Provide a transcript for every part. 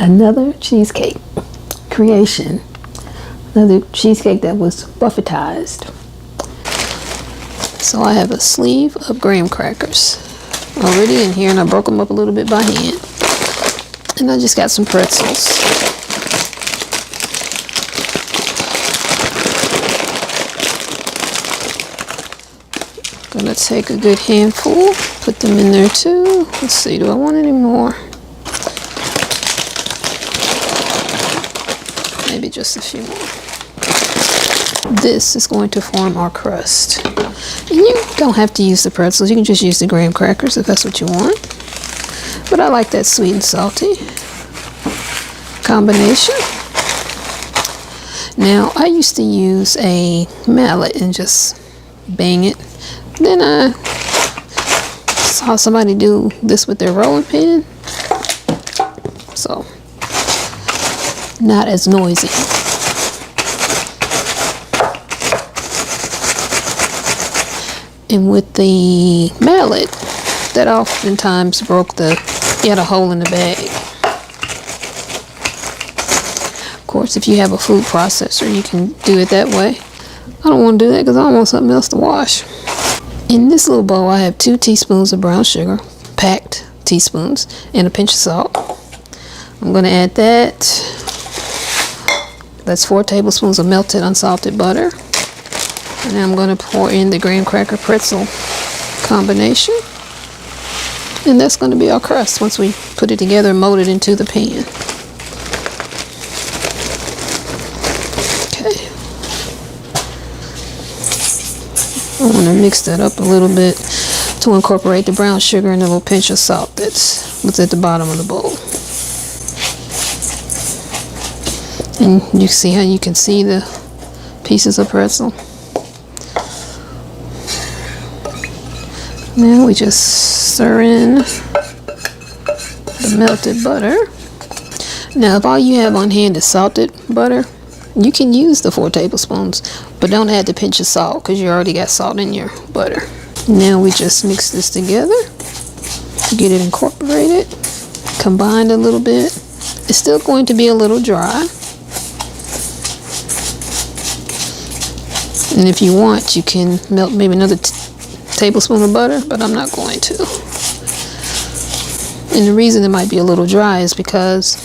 Another cheesecake creation. Another cheesecake that was Buffetized. So I have a sleeve of graham crackers already in here, and I broke them up a little bit by hand. And I just got some pretzels. Gonna take a good handful, put them in there too. Let's see, do I want any more? Maybe just a few more. This is going to form our crust. And you don't have to use the pretzels, you can just use the graham crackers if that's what you want. But I like that sweet and salty combination. Now, I used to use a mallet and just bang it. Then I saw somebody do this with their rolling pin. So, not as noisy. And with the mallet, that oftentimes broke you had a hole in the bag. Of course, if you have a food processor, you can do it that way. I don't want to do that because I don't want something else to wash. In this little bowl, I have 2 teaspoons of brown sugar, packed teaspoons, and a pinch of salt. I'm going to add that. That's 4 tablespoons of melted unsalted butter. And I'm going to pour in the graham cracker pretzel combination. And that's going to be our crust once we put it together and mold it into the pan. Okay. I want to mix that up a little bit to incorporate the brown sugar and a little pinch of salt that's at the bottom of the bowl. And you see how you can see the pieces of pretzel. Now we just stir in the melted butter. Now if all you have on hand is salted butter, you can use the 4 tablespoons, but don't add the pinch of salt because you already got salt in your butter. Now we just mix this together, get it incorporated, combined a little bit. It's still going to be a little dry. And if you want, you can melt maybe another tablespoon of butter, but I'm not going to. And the reason it might be a little dry is because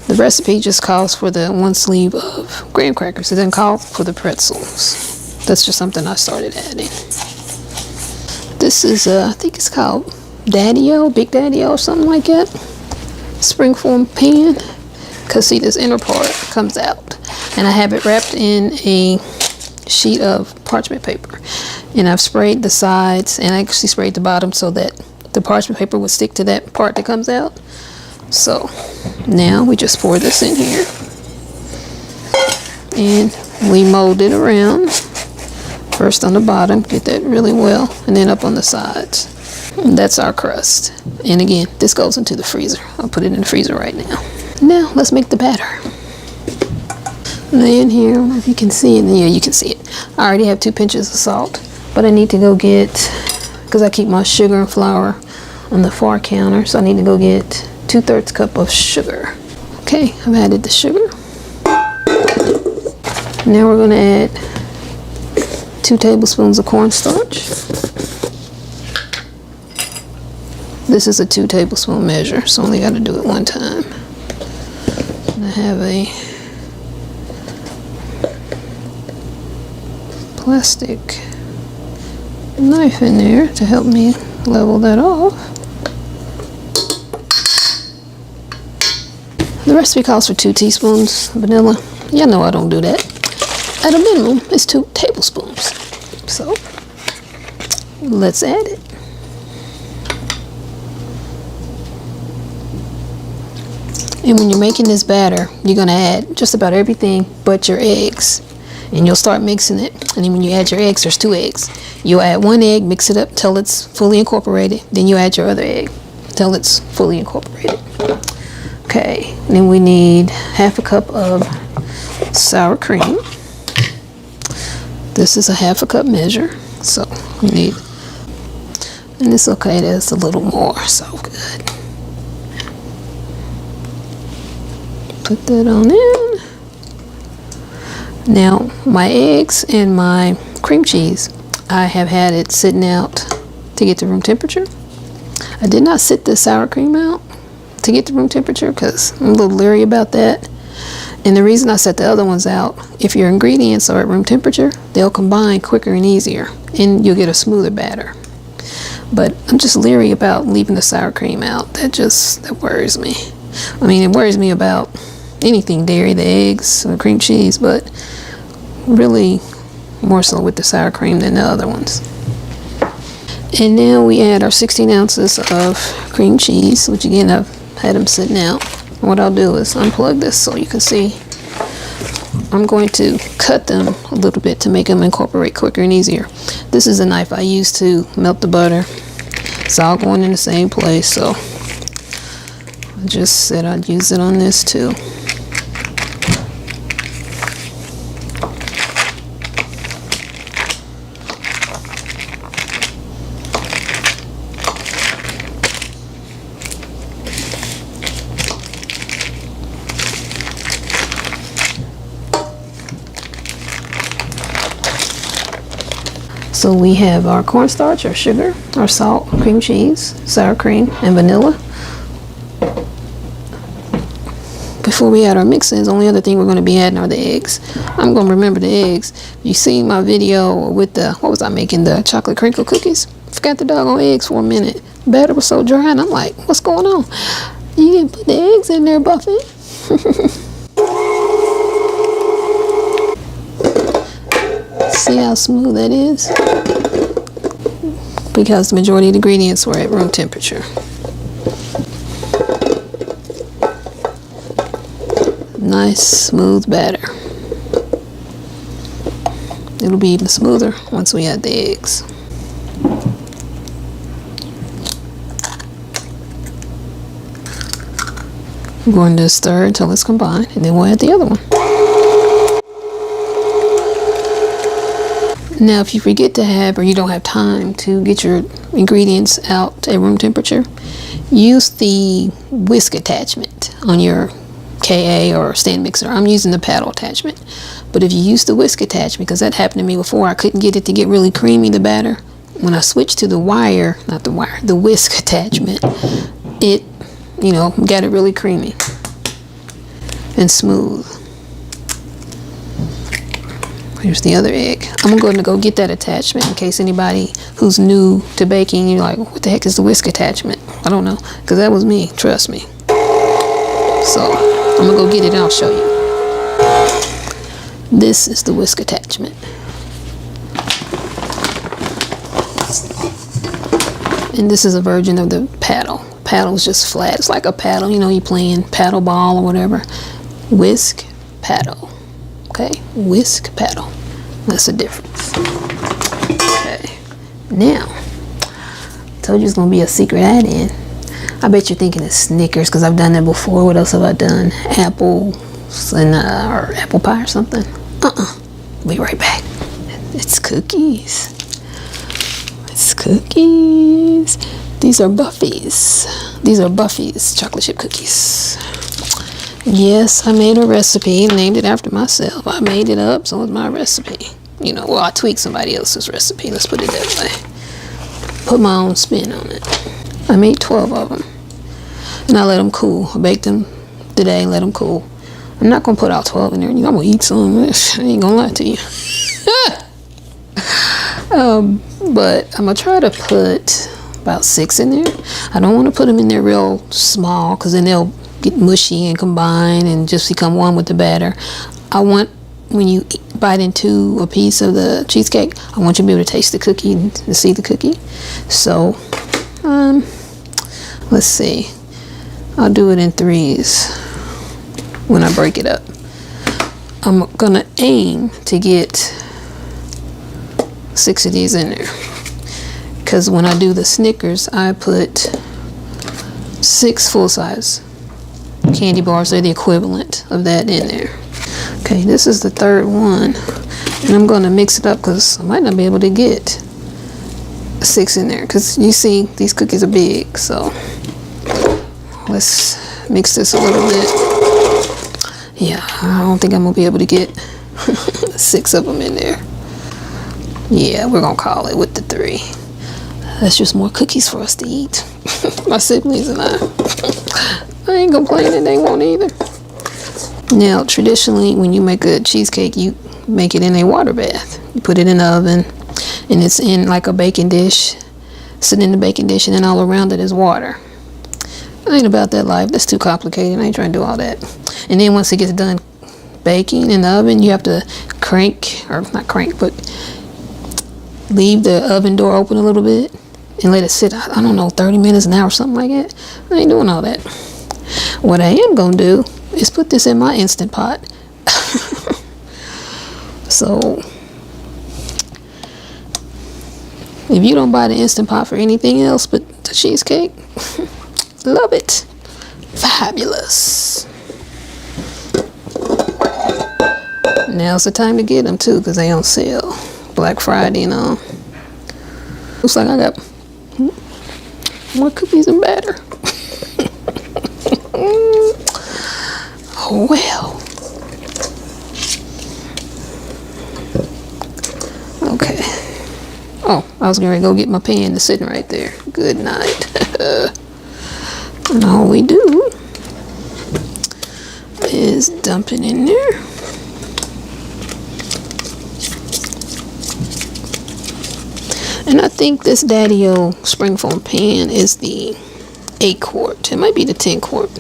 the recipe just calls for the 1 sleeve of graham crackers. It doesn't call for the pretzels. That's just something I started adding. This is, I think it's called Daddy-O, Big Daddy-O or something like that. Springform pan. Because see, this inner part comes out. And I have it wrapped in a sheet of parchment paper. And I've sprayed the sides and I actually sprayed the bottom so that the parchment paper would stick to that part that comes out. So now we just pour this in here and we mold it around. First on the bottom, get that really well, and then up on the sides. And that's our crust. And again, this goes into the freezer. I'll put it in the freezer right now. Now let's make the batter. In here, I don't know if you can see it. Yeah, you can see it. I already have 2 pinches of salt, but I need to go get, because I keep my sugar and flour on the far counter, so I need to go get 2/3 cup of sugar. Okay, I've added the sugar. Now we're going to add 2 tablespoons of cornstarch. This is a 2 tablespoon measure, so I only got to do it 1 time. And I have a plastic knife in there to help me level that off. The recipe calls for 2 teaspoons of vanilla. Y'all know I don't do that. At a minimum, it's 2 tablespoons. So let's add it. And when you're making this batter, you're going to add just about everything but your eggs. And you'll start mixing it. And then when you add your eggs, there's 2 eggs. You'll add 1 egg, mix it up till it's fully incorporated. Then you add your other egg till it's fully incorporated. Okay, and then we need 1/2 cup of sour cream. This is a 1/2 cup measure. So we need, and it's okay, there's a little more, so good. Put that on in. Now my eggs and my cream cheese, I have had it sitting out to get to room temperature. I did not sit the sour cream out to get to room temperature because I'm a little leery about that. And the reason I set the other ones out, if your ingredients are at room temperature, they'll combine quicker and easier, and you'll get a smoother batter. But I'm just leery about leaving the sour cream out. That worries me. I mean, it worries me about anything dairy, the eggs, or cream cheese, but really more so with the sour cream than the other ones. And now we add our 16 ounces of cream cheese, which again I've had them sitting out. What I'll do is unplug this so you can see. I'm going to cut them a little bit to make them incorporate quicker and easier. This is a knife I use to melt the butter. It's all going in the same place, so I just said I'd use it on this too. So we have our cornstarch, our sugar, our salt, cream cheese, sour cream, and vanilla. Before we add our mix-ins, the only other thing we're going to be adding are the eggs. I'm going to remember the eggs. You seen my video with the, what was I making, the chocolate crinkle cookies? Forgot the doggone eggs for a minute. The batter was so dry, and I'm like, what's going on? You didn't put the eggs in there, Buffy. See how smooth that is? Because the majority of the ingredients were at room temperature. Nice smooth batter. It'll be even smoother once we add the eggs. I'm going to stir until it's combined, and then we'll add the other one. Now, if you forget to have, or you don't have time to get your ingredients out at room temperature, use the whisk attachment on your KA or stand mixer. I'm using the paddle attachment. But if you use the whisk attachment, because that happened to me before, I couldn't get it to get really creamy, the batter. When I switched to the the whisk attachment, it, got it really creamy and smooth. Here's the other egg. I'm going to go get that attachment in case anybody who's new to baking, you're like, what the heck is the whisk attachment? I don't know, because that was me, trust me. So I'm going to go get it and I'll show you. This is the whisk attachment. And this is a version of the paddle. Paddle is just flat. It's like a paddle, you playing paddle ball or whatever. Whisk, paddle. Okay, whisk, paddle. That's the difference. Okay, now, told you it's gonna be a secret add-in. I bet you're thinking it's Snickers because I've done that before. What else have I done? Apples and or apple pie or something. Be right back. It's cookies. It's cookies. These are Buffy's. These are Buffy's chocolate chip cookies. Yes, I made a recipe, named it after myself. I made it up, so it's my recipe. Well, I tweaked somebody else's recipe. Let's put it that way. Put my own spin on it. I made 12 of them. And I let them cool. I baked them today, let them cool. I'm not going to put all 12 in there. I'm going to eat some. I ain't going to lie to you. But I'm going to try to put about 6 in there. I don't want to put them in there real small because then they'll get mushy and combine and just become one with the batter. I want, when you bite into a piece of the cheesecake, I want you to be able to taste the cookie and see the cookie. So, let's see. I'll do it in 3s when I break it up. I'm gonna aim to get 6 of these in there. Because when I do the Snickers, I put 6 full-size candy bars. They're the equivalent of that in there. Okay, this is the 3rd one. And I'm going to mix it up because I might not be able to get 6 in there. Because you see, these cookies are big. So let's mix this a little bit. Yeah, I don't think I'm gonna be able to get 6 of them in there. Yeah, we're gonna call it with the 3. That's just more cookies for us to eat. My siblings and I ain't complaining, they won't either. Now, traditionally, when you make a cheesecake, you make it in a water bath. You put it in the oven, and it's in like a baking dish, sitting in the baking dish, and then all around it is water. I ain't about that life. That's too complicated. I ain't trying to do all that. And then once it gets done baking in the oven, you have to crank, or not crank, but leave the oven door open a little bit and let it sit, I don't know, 30 minutes, an hour, something like that. I ain't doing all that. What I am gonna do is put this in my Instant Pot. So if you don't buy the Instant Pot for anything else but the cheesecake, love it. Fabulous. Now's the time to get them too, because they on sale. Black Friday and all. Looks like I got more cookies and batter. Oh well. Okay. Oh, I was gonna go get my pan that's sitting right there. Good night. And all we do is dump it in there. And I think this Daddy-O springform pan is the 8 quart. It might be the 10 quart,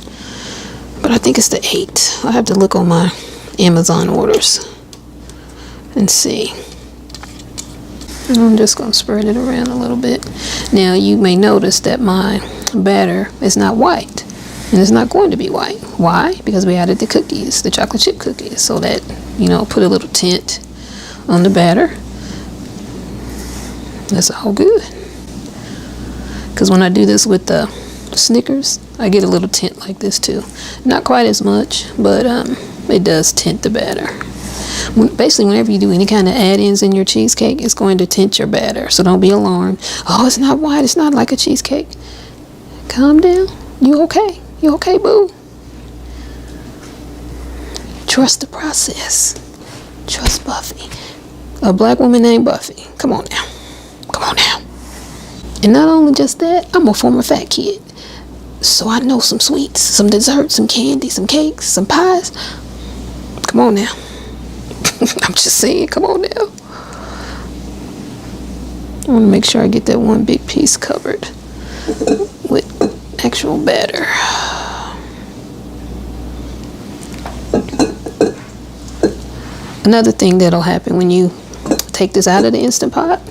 but I think it's the 8. I'll have to look on my Amazon orders and see. And I'm just going to spread it around a little bit. Now you may notice that my batter is not white, and it's not going to be white. Why? Because we added the cookies, the chocolate chip cookies, so that, you know, put a little tint on the batter. That's all good. Because when I do this with the Snickers, I get a little tint like this too. Not quite as much, but it does tint the batter. Basically, whenever you do any kind of add-ins in your cheesecake, it's going to tint your batter. So don't be alarmed. Oh, it's not white. It's not like a cheesecake. Calm down. You okay? You okay, boo? Trust the process. Trust Buffy. A black woman named Buffy. Come on now. Come on now. And not only just that, I'm a former fat kid. So I know some sweets, some desserts, some candy, some cakes, some pies. Come on now. I'm just saying, come on now. I want to make sure I get that one big piece covered with actual batter. Another thing that'll happen when you take this out of the Instant Pot,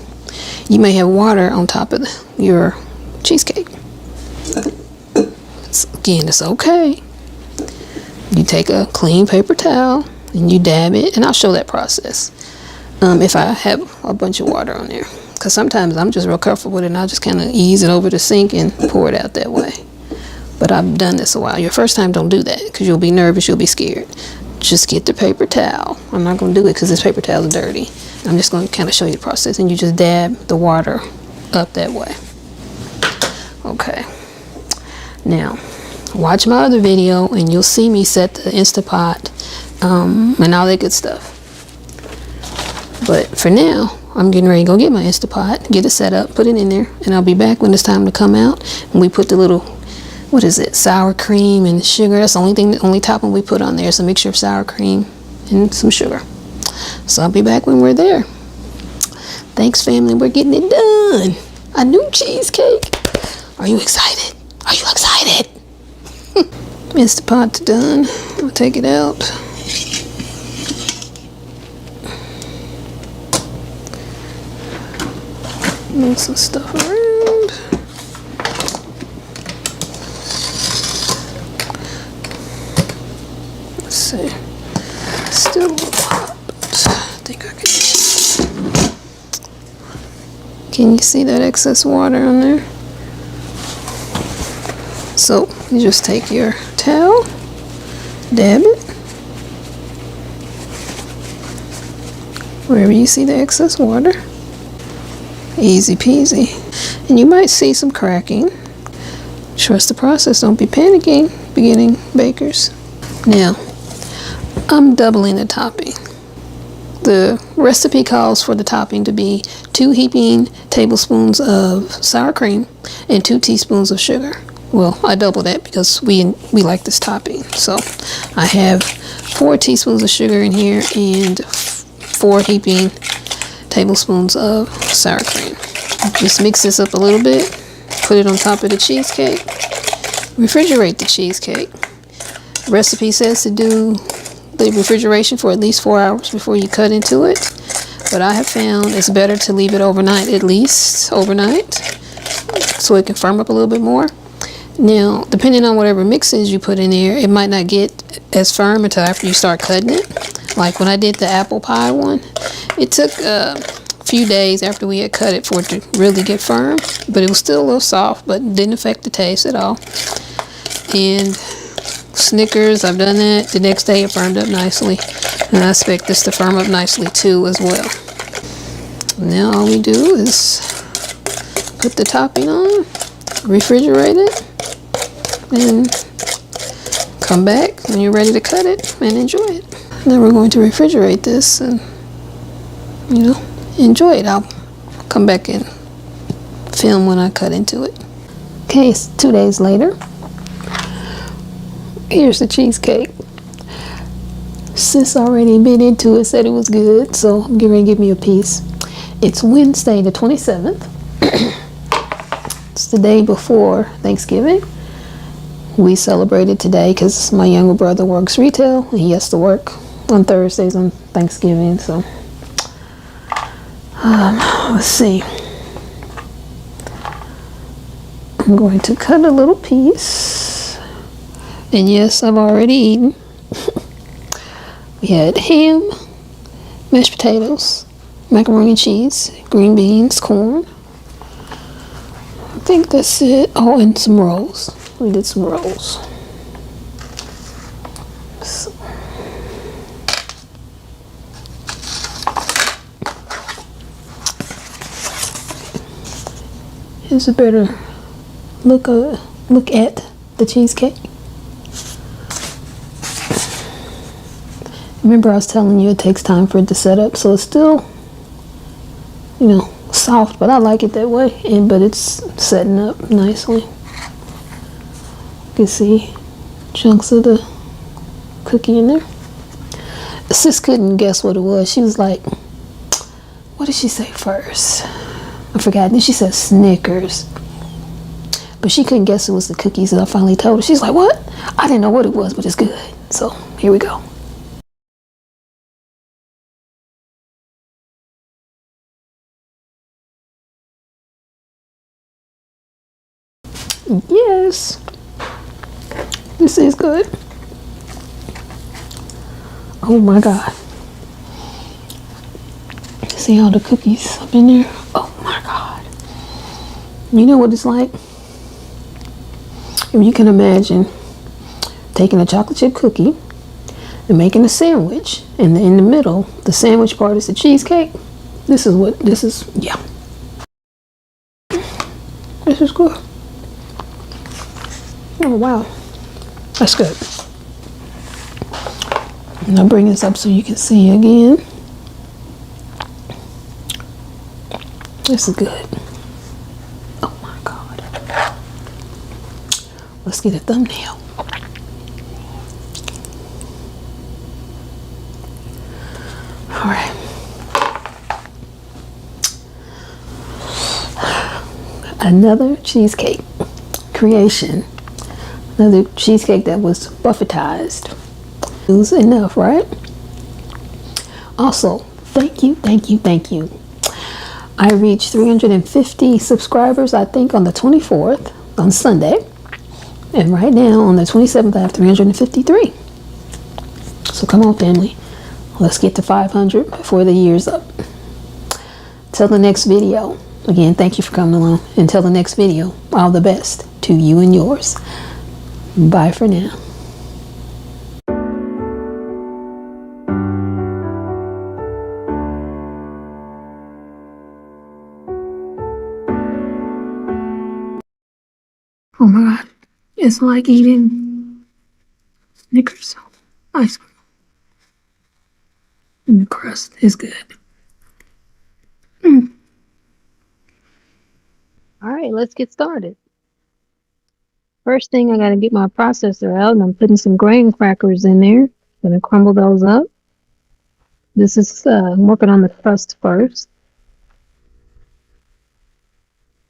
you may have water on top of your cheesecake. Again, it's okay. You take a clean paper towel and you dab it, and I'll show that process if I have a bunch of water on there, because sometimes I'm just real careful with it and I'll just kind of ease it over the sink and pour it out that way. But I've done this a while. Your first time, don't do that, because you'll be nervous, you'll be scared. Just get the paper towel. I'm not going to do it because this paper towel is dirty. I'm just going to kind of show you the process, and you just dab the water up that way. Okay. Now, watch my other video and you'll see me set the Instant Pot and all that good stuff. But for now, I'm getting ready to go get my Instant Pot, get it set up, put it in there, and I'll be back when it's time to come out. And we put the little, what is it, sour cream and sugar. That's the only topping we put on there. It's a mixture of sour cream and some sugar. So I'll be back when we're there. Thanks, family. We're getting it done. A new cheesecake. Are you excited? Are you excited? Instant Pot's done. I'll take it out. Move some stuff around. Let's see. Still a little hot, but I think I can you see that excess water on there? So you just take your towel, dab it wherever you see the excess water. Easy peasy. And you might see some cracking. Trust the process. Don't be panicking, beginning bakers. Now, I'm doubling the topping. The recipe calls for the topping to be 2 heaping tablespoons of sour cream and 2 teaspoons of sugar. Well, I double that because we like this topping. So I have 4 teaspoons of sugar in here and 4 heaping tablespoons of sour cream. Just mix this up a little bit, put it on top of the cheesecake, refrigerate the cheesecake. The recipe says to do the refrigeration for at least 4 hours before you cut into it, but I have found it's better to leave it overnight, at least overnight, so it can firm up a little bit more. Now, depending on whatever mixes you put in there, it might not get as firm until after you start cutting it. Like when I did the apple pie one, it took a few days after we had cut it for it to really get firm, but it was still a little soft, but didn't affect the taste at all. And Snickers, I've done that. The next day it firmed up nicely, and I expect this to firm up nicely too as well. Now all we do is put the topping on, refrigerate it, and come back when you're ready to cut it and enjoy it. Now we're going to refrigerate this and, enjoy it. I'll come back and film when I cut into it. Okay, it's 2 days later. Here's the cheesecake. Sis already bit into it, said it was good, so I'm getting ready to give me a piece. It's Wednesday the 27th. It's the day before Thanksgiving. We celebrated today because my younger brother works retail and he has to work on Thursdays on Thanksgiving. So let's see. I'm going to cut a little piece. And yes, I've already eaten. We had ham, mashed potatoes, macaroni and cheese, green beans, corn. I think that's it. Oh, and some rolls. We did some rolls. So. Here's a better look at the cheesecake. Remember I was telling you it takes time for it to set up, so it's still, soft, but I like it that way, but it's setting up nicely. You can see chunks of the cookie in there. Sis couldn't guess what it was. She was like, what did she say first? I forgot. Then she said Snickers. But she couldn't guess it was the cookies, and I finally told her. She's like, what? I didn't know what it was, but it's good. So here we go. Yes, this is good. Oh my God. See all the cookies up in there? Oh my God. You know what it's like? If you can imagine taking a chocolate chip cookie and making a sandwich, and in the middle, the sandwich part is the cheesecake. This is, yeah. This is good. Oh wow, that's good. And I'll bring this up so you can see again. This is good. Oh my God. Let's get a thumbnail. All right. Another cheesecake creation. Another cheesecake that was Buffetized. It was enough, right? Also, thank you. I reached 350 subscribers, I think, on the 24th, on Sunday. And right now, on the 27th, I have 353. So come on, family. Let's get to 500 before the year's up. Till the next video. Again, thank you for coming along. Until the next video, all the best to you and yours. Bye for now. Oh my God. It's like eating Snickers ice cream. And the crust is good. All right, let's get started. First thing, I got to get my processor out, and I'm putting some graham crackers in there. Gonna crumble those up. This is I'm working on the crust first.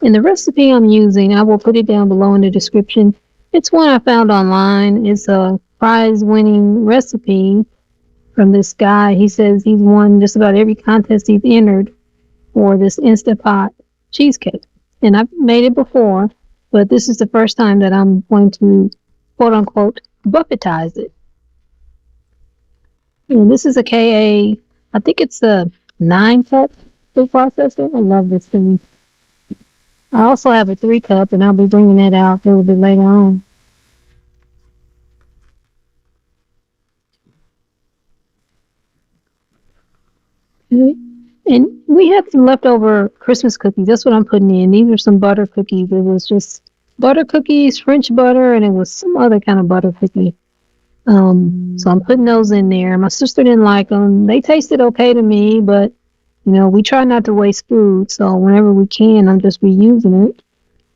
And the recipe I'm using, I will put it down below in the description. It's one I found online. It's a prize-winning recipe from this guy. He says he's won just about every contest he's entered for this Instapot cheesecake. And I've made it before, but this is the first time that I'm going to, quote unquote, Buffetize it. And this is a KA, I think it's a 9-cup food processor. I love this thing. I also have a 3-cup, and I'll be bringing that out a little bit later on. And we had some leftover Christmas cookies. That's what I'm putting in. These are some butter cookies. It was just butter cookies, French butter, and it was some other kind of butter cookie. So I'm putting those in there. My sister didn't like them. They tasted okay to me, but you know, we try not to waste food. So whenever we can, I'm just reusing it.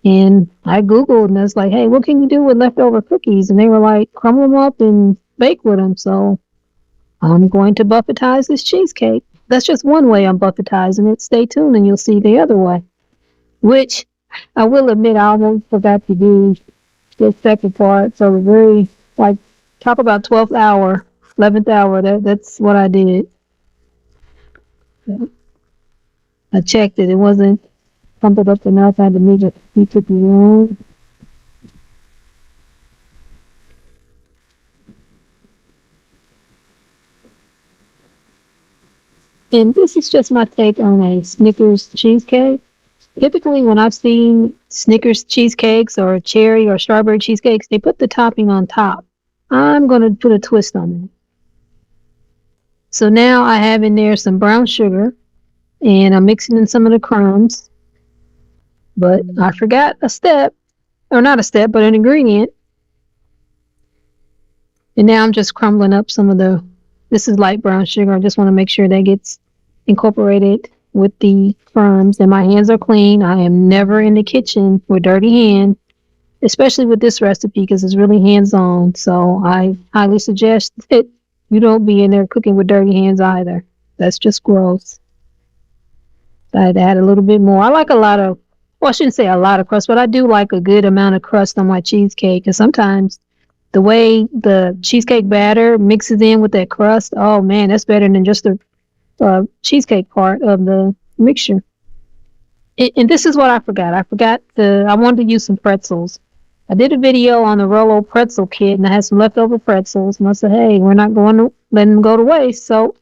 And I Googled, and I was like, hey, what can you do with leftover cookies? And they were like, crumble them up and bake with them. So I'm going to buffetize this cheesecake. That's just one way I'm buffetizing it. Stay tuned and you'll see the other way. Which I will admit I almost forgot to do the second part. So the very, like, talk about 12th hour, 11th hour. That's what I did. I checked it. It wasn't crumpled up enough. I had to make it cookie wrong. And this is just my take on a Snickers cheesecake. Typically, when I've seen Snickers cheesecakes or cherry or strawberry cheesecakes, they put the topping on top. I'm going to put a twist on it. So now I have in there some brown sugar, and I'm mixing in some of the crumbs. But I forgot a step, or not a step, but an ingredient. And now I'm just crumbling up some of this is light brown sugar. I just want to make sure that gets incorporated with the crumbs. And my hands are clean. I am never in the kitchen with dirty hands, especially with this recipe because it's really hands-on. So I highly suggest that you don't be in there cooking with dirty hands either. That's just gross. I had to add a little bit more. I like well, I shouldn't say a lot of crust, but I do like a good amount of crust on my cheesecake. And sometimes the way the cheesecake batter mixes in with that crust, oh man, that's better than just the cheesecake part of the mixture. And this is what I forgot. I wanted to use some pretzels. I did a video on the Rolo pretzel kit, and I had some leftover pretzels. And I said, hey, we're not going to let them go to waste, so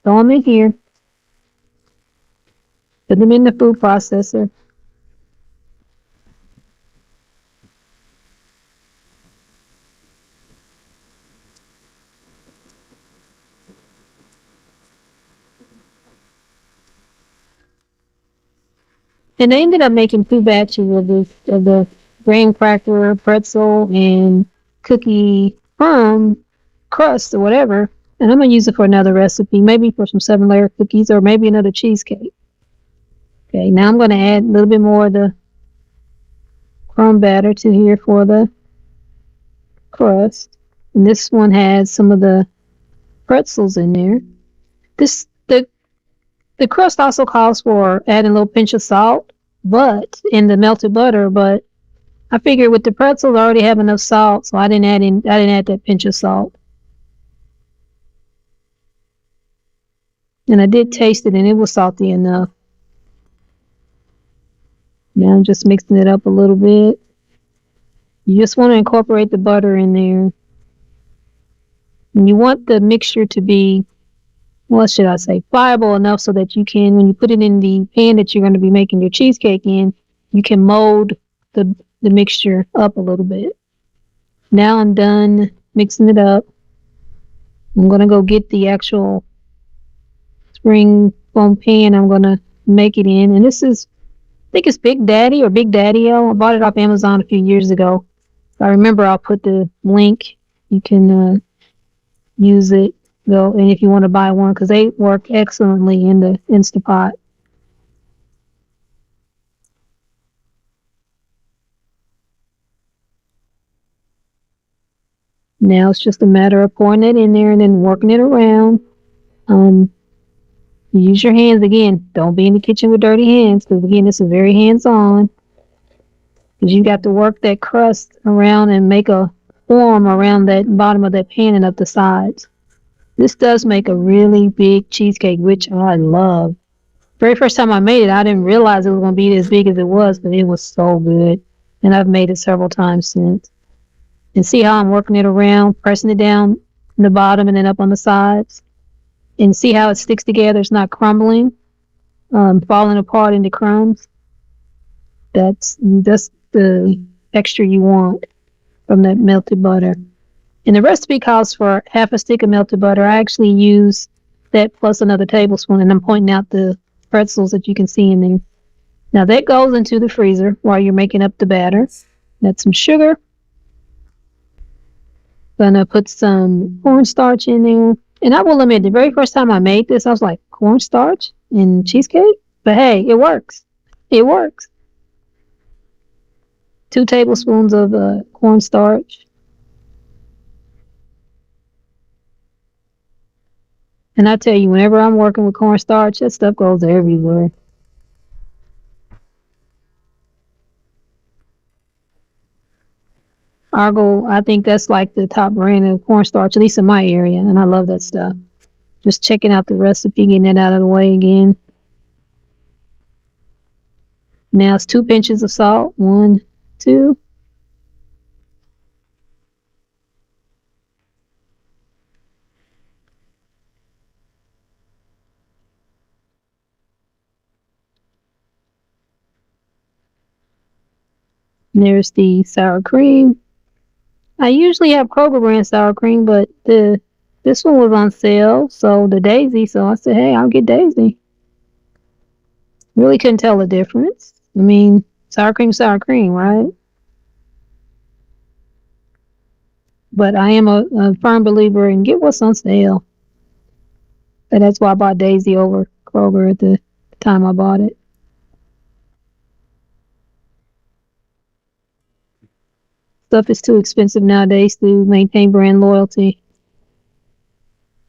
throw them in here. Put them in the food processor. And I ended up making 2 batches of the graham cracker, pretzel, and cookie crumb crust or whatever. And I'm going to use it for another recipe, maybe for some 7-layer cookies or maybe another cheesecake. Okay, now I'm going to add a little bit more of the crumb batter to here for the crust. And this one has some of the pretzels in there. The crust also calls for adding a little pinch of salt, but in the melted butter. But I figured with the pretzels, I already have enough salt, so I didn't add that pinch of salt. And I did taste it, and it was salty enough. Now I'm just mixing it up a little bit. You just want to incorporate the butter in there. And you want the mixture to be, what should I say, pliable enough so that you can, when you put it in the pan that you're going to be making your cheesecake in, you can mold the mixture up a little bit. Now I'm done mixing it up. I'm going to go get the actual spring foam pan I'm going to make it in. And this is, I think it's Big Daddy or Big Daddy-O. I bought it off Amazon a few years ago. If I remember, I'll put the link. You can use it. go, and if you want to buy one, because they work excellently in the Instapot. Now it's just a matter of pouring it in there and then working it around. Use your hands again. Don't be in the kitchen with dirty hands, because again, this is very hands-on. Because you got to work that crust around and make a form around that bottom of that pan and up the sides. This does make a really big cheesecake, which I love. Very first time I made it, I didn't realize it was going to be as big as it was, but it was so good. And I've made it several times since. And see how I'm working it around, pressing it down in the bottom and then up on the sides. And see how it sticks together. It's not crumbling, falling apart into crumbs. That's the texture you want from that melted butter. And the recipe calls for half a stick of melted butter. I actually use that plus another tablespoon, and I'm pointing out the pretzels that you can see in there. Now that goes into the freezer while you're making up the batter. That's some sugar. Gonna put some cornstarch in there. And I will admit, the very first time I made this, I was like, cornstarch in cheesecake? But hey, it works. It works. 2 tablespoons of cornstarch. And I tell you, whenever I'm working with cornstarch, that stuff goes everywhere. Argo, I think that's like the top brand of cornstarch, at least in my area, and I love that stuff. Just checking out the recipe, getting it out of the way again. Now it's 2 pinches of salt. 1, 2. And there's the sour cream. I usually have Kroger brand sour cream, but this one was on sale, so the Daisy, so I said, hey, I'll get Daisy. Really couldn't tell the difference. I mean, sour cream, right? But I am a firm believer in get what's on sale. And that's why I bought Daisy over Kroger at the time I bought it. Stuff is too expensive nowadays to maintain brand loyalty.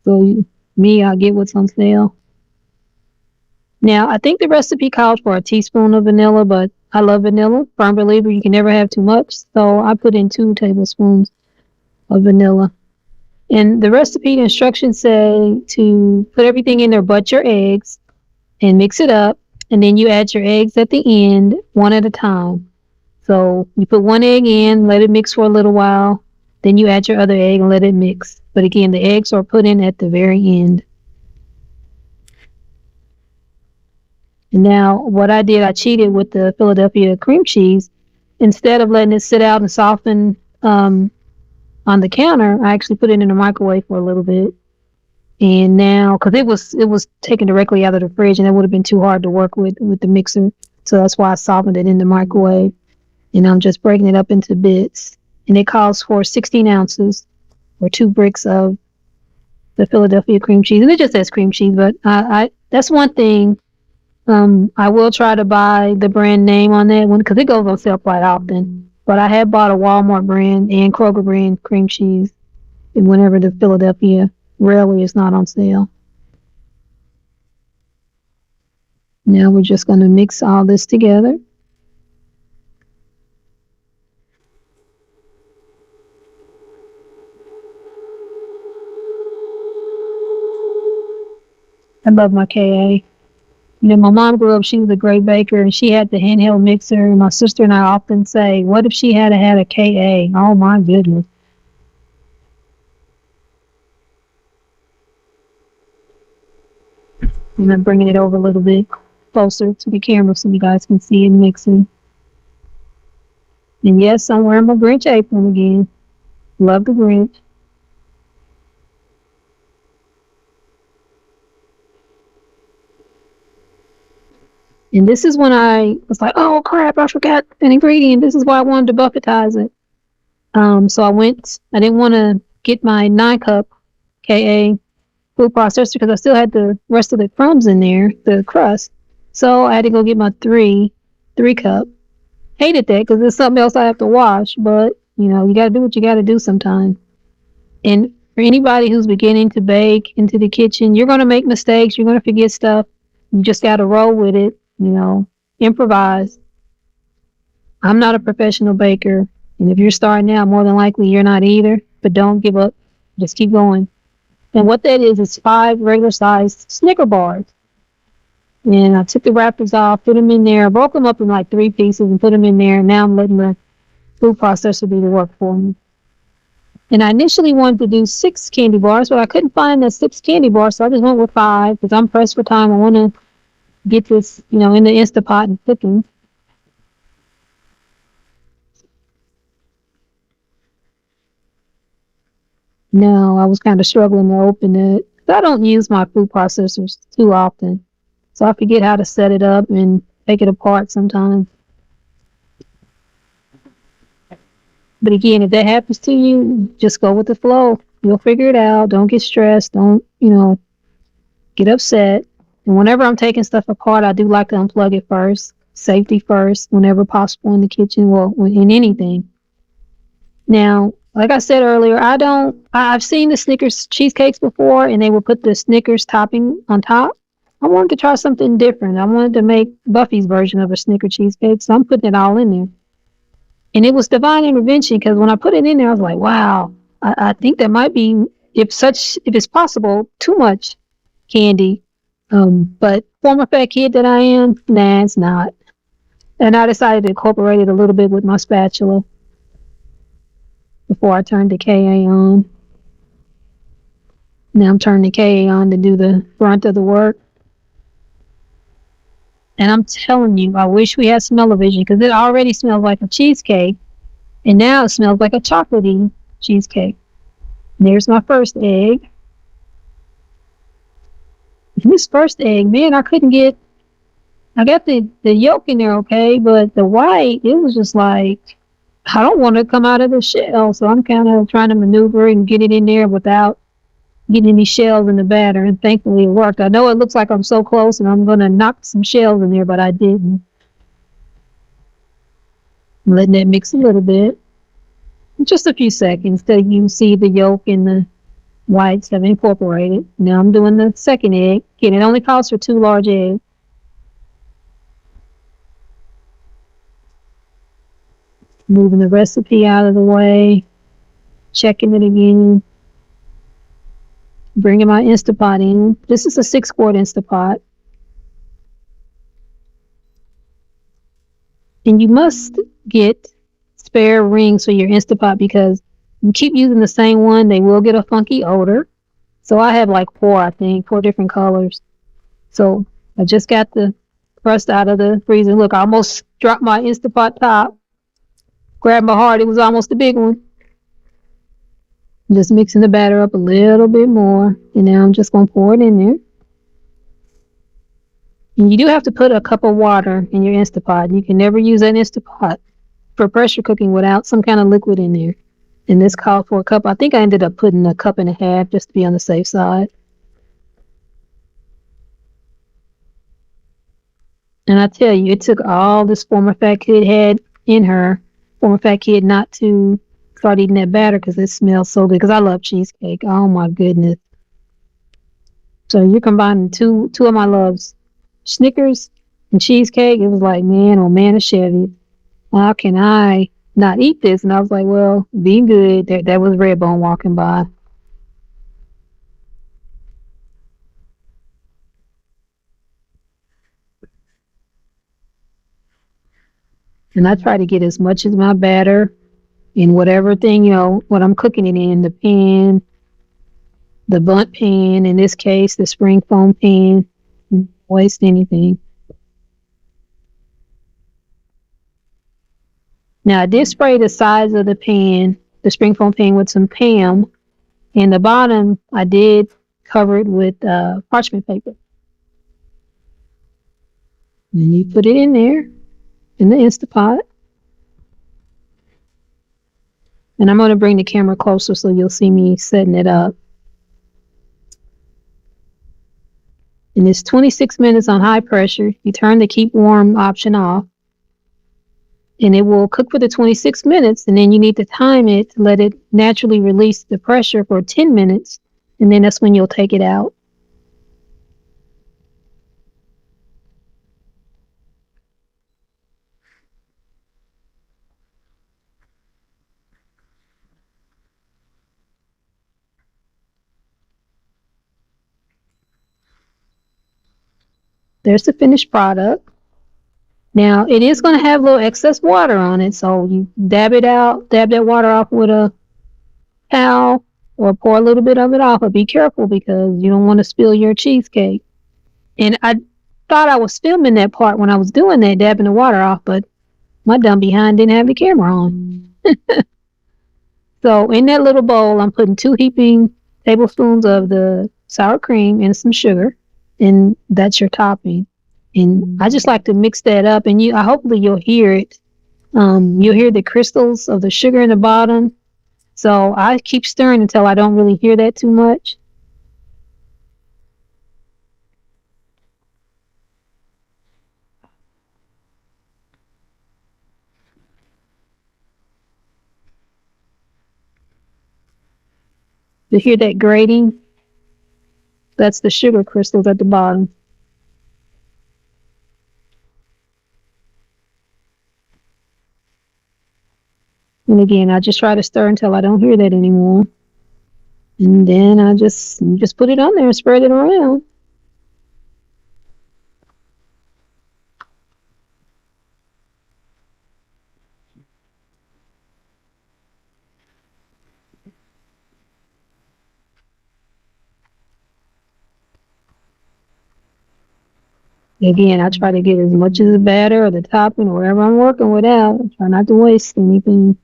So I'll get what's on sale. Now, I think the recipe called for a teaspoon of vanilla, but I love vanilla. Firm believer, you can never have too much. So I put in 2 tablespoons of vanilla. And the recipe instructions say to put everything in there but your eggs and mix it up. And then you add your eggs at the end, one at a time. So you put 1 egg in, let it mix for a little while. Then you add your other egg and let it mix. But again, the eggs are put in at the very end. And now what I did, I cheated with the Philadelphia cream cheese. Instead of letting it sit out and soften on the counter, I actually put it in the microwave for a little bit. And now, because it was taken directly out of the fridge, and it would have been too hard to work with the mixer. So that's why I softened it in the microwave. And I'm just breaking it up into bits. And it calls for 16 ounces or 2 bricks of the Philadelphia cream cheese. And it just says cream cheese, but I that's one thing. I will try to buy the brand name on that one because it goes on sale quite often. But I have bought a Walmart brand and Kroger brand cream cheese whenever the Philadelphia rarely is not on sale. Now we're just going to mix all this together. I love my KA. You know, my mom grew up, she was a great baker, and she had the handheld mixer. And my sister and I often say, what if she had a KA? Oh, my goodness. And I'm bringing it over a little bit closer to the camera so you guys can see it mixing. And yes, I'm wearing my Grinch apron again. Love the Grinch. And this is when I was like, oh crap, I forgot an ingredient. This is why I wanted to buffetize it. So I didn't want to get my 9-cup KA food processor because I still had the rest of the crumbs in there, the crust. So I had to go get my three cup. Hated that because it's something else I have to wash, but you know, you got to do what you got to do sometimes. And for anybody who's beginning to bake into the kitchen, you're going to make mistakes. You're going to forget stuff. You just got to roll with it, you know, improvise. I'm not a professional baker. And if you're starting out, more than likely you're not either. But don't give up. Just keep going. And what that is 5 regular sized Snicker bars. And I took the wrappers off, put them in there, broke them up in like 3 pieces and put them in there. And now I'm letting the food processor do the work for me. And I initially wanted to do 6 candy bars, but I couldn't find the 6 candy bars, so I just went with 5 because I'm pressed for time. I want to get this, you know, in the Instapot and cooking. No, I was kind of struggling to open it. I don't use my food processors too often, so I forget how to set it up and take it apart sometimes. But again, if that happens to you, just go with the flow. You'll figure it out. Don't get stressed. Don't, you know, get upset. And whenever I'm taking stuff apart, I do like to unplug it first. Safety first, whenever possible in the kitchen, well, in anything. Now, like I said earlier, I've seen the Snickers cheesecakes before, and they would put the Snickers topping on top. I wanted to try something different. I wanted to make Buffy's version of a Snicker cheesecake, so I'm putting it all in there. And it was divine intervention because when I put it in there, I was like, wow, I think that might be, if it's possible, too much candy. But former fat kid that I am, nah, it's not. And I decided to incorporate it a little bit with my spatula before I turned the KA on. Now I'm turning the KA on to do the brunt of the work. And I'm telling you, I wish we had smell-o-vision because it already smells like a cheesecake. And now it smells like a chocolatey cheesecake. And there's my first egg. And this first egg, man, I got the yolk in there okay, but the white, it was just like, I don't want to come out of the shell. So I'm kind of trying to maneuver and get it in there without getting any shells in the batter. And thankfully it worked. I know it looks like I'm so close and I'm going to knock some shells in there, but I didn't. I'm letting that mix a little bit. Just a few seconds till you see the yolk and the whites have incorporated. Now I'm doing the second egg. Again, it only calls for 2 large eggs. Moving the recipe out of the way. Checking it again. Bringing my Instapot in. This is a 6-quart Instapot. And you must get spare rings for your Instapot because you keep using the same one, they will get a funky odor. So I have like 4, I think, 4 different colors. So I just got the crust out of the freezer. Look, I almost dropped my Instapot top. Grabbed my heart, it was almost a big one. Just mixing the batter up a little bit more. And now I'm just going to pour it in there. And you do have to put a cup of water in your Instapot. You can never use an Instapot for pressure cooking without some kind of liquid in there. And this called for a cup. I think I ended up putting a cup and a half just to be on the safe side. And I tell you, it took all this former fat kid had in her, former fat kid, not to start eating that batter because it smells so good. Because I love cheesecake. Oh my goodness. So you're combining two of my loves, Snickers and cheesecake. It was like, man, oh man, a Chevy. How can I not eat this? And I was like, well, be good. That was Redbone walking by. And I try to get as much as my batter in whatever thing, you know, what I'm cooking it in, the pan, the bundt pan, in this case, the spring foam pan. Don't waste anything. Now I did spray the sides of the pan, the spring foam pan, with some Pam. And the bottom, I did cover it with parchment paper. And you put it in there, in the Instapot. And I'm going to bring the camera closer so you'll see me setting it up. And it's 26 minutes on high pressure. You turn the keep warm option off. And it will cook for the 26 minutes. And then you need to time it to let it naturally release the pressure for 10 minutes. And then that's when you'll take it out. There's the finished product. Now, it is going to have a little excess water on it, so you dab it out, dab that water off with a towel, or pour a little bit of it off, but be careful because you don't want to spill your cheesecake. And I thought I was filming that part when I was doing that, dabbing the water off, but my dumb behind didn't have the camera on. So in that little bowl, I'm putting 2 heaping tablespoons of the sour cream and some sugar, and that's your topping. And I just like to mix that up, and hopefully you'll hear it. You'll hear the crystals of the sugar in the bottom. So I keep stirring until I don't really hear that too much. You hear that grating? That's the sugar crystals at the bottom. And again, I just try to stir until I don't hear that anymore. And then you just put it on there and spread it around. Again, I try to get as much of the batter or the topping or whatever I'm working with out. I try not to waste anything.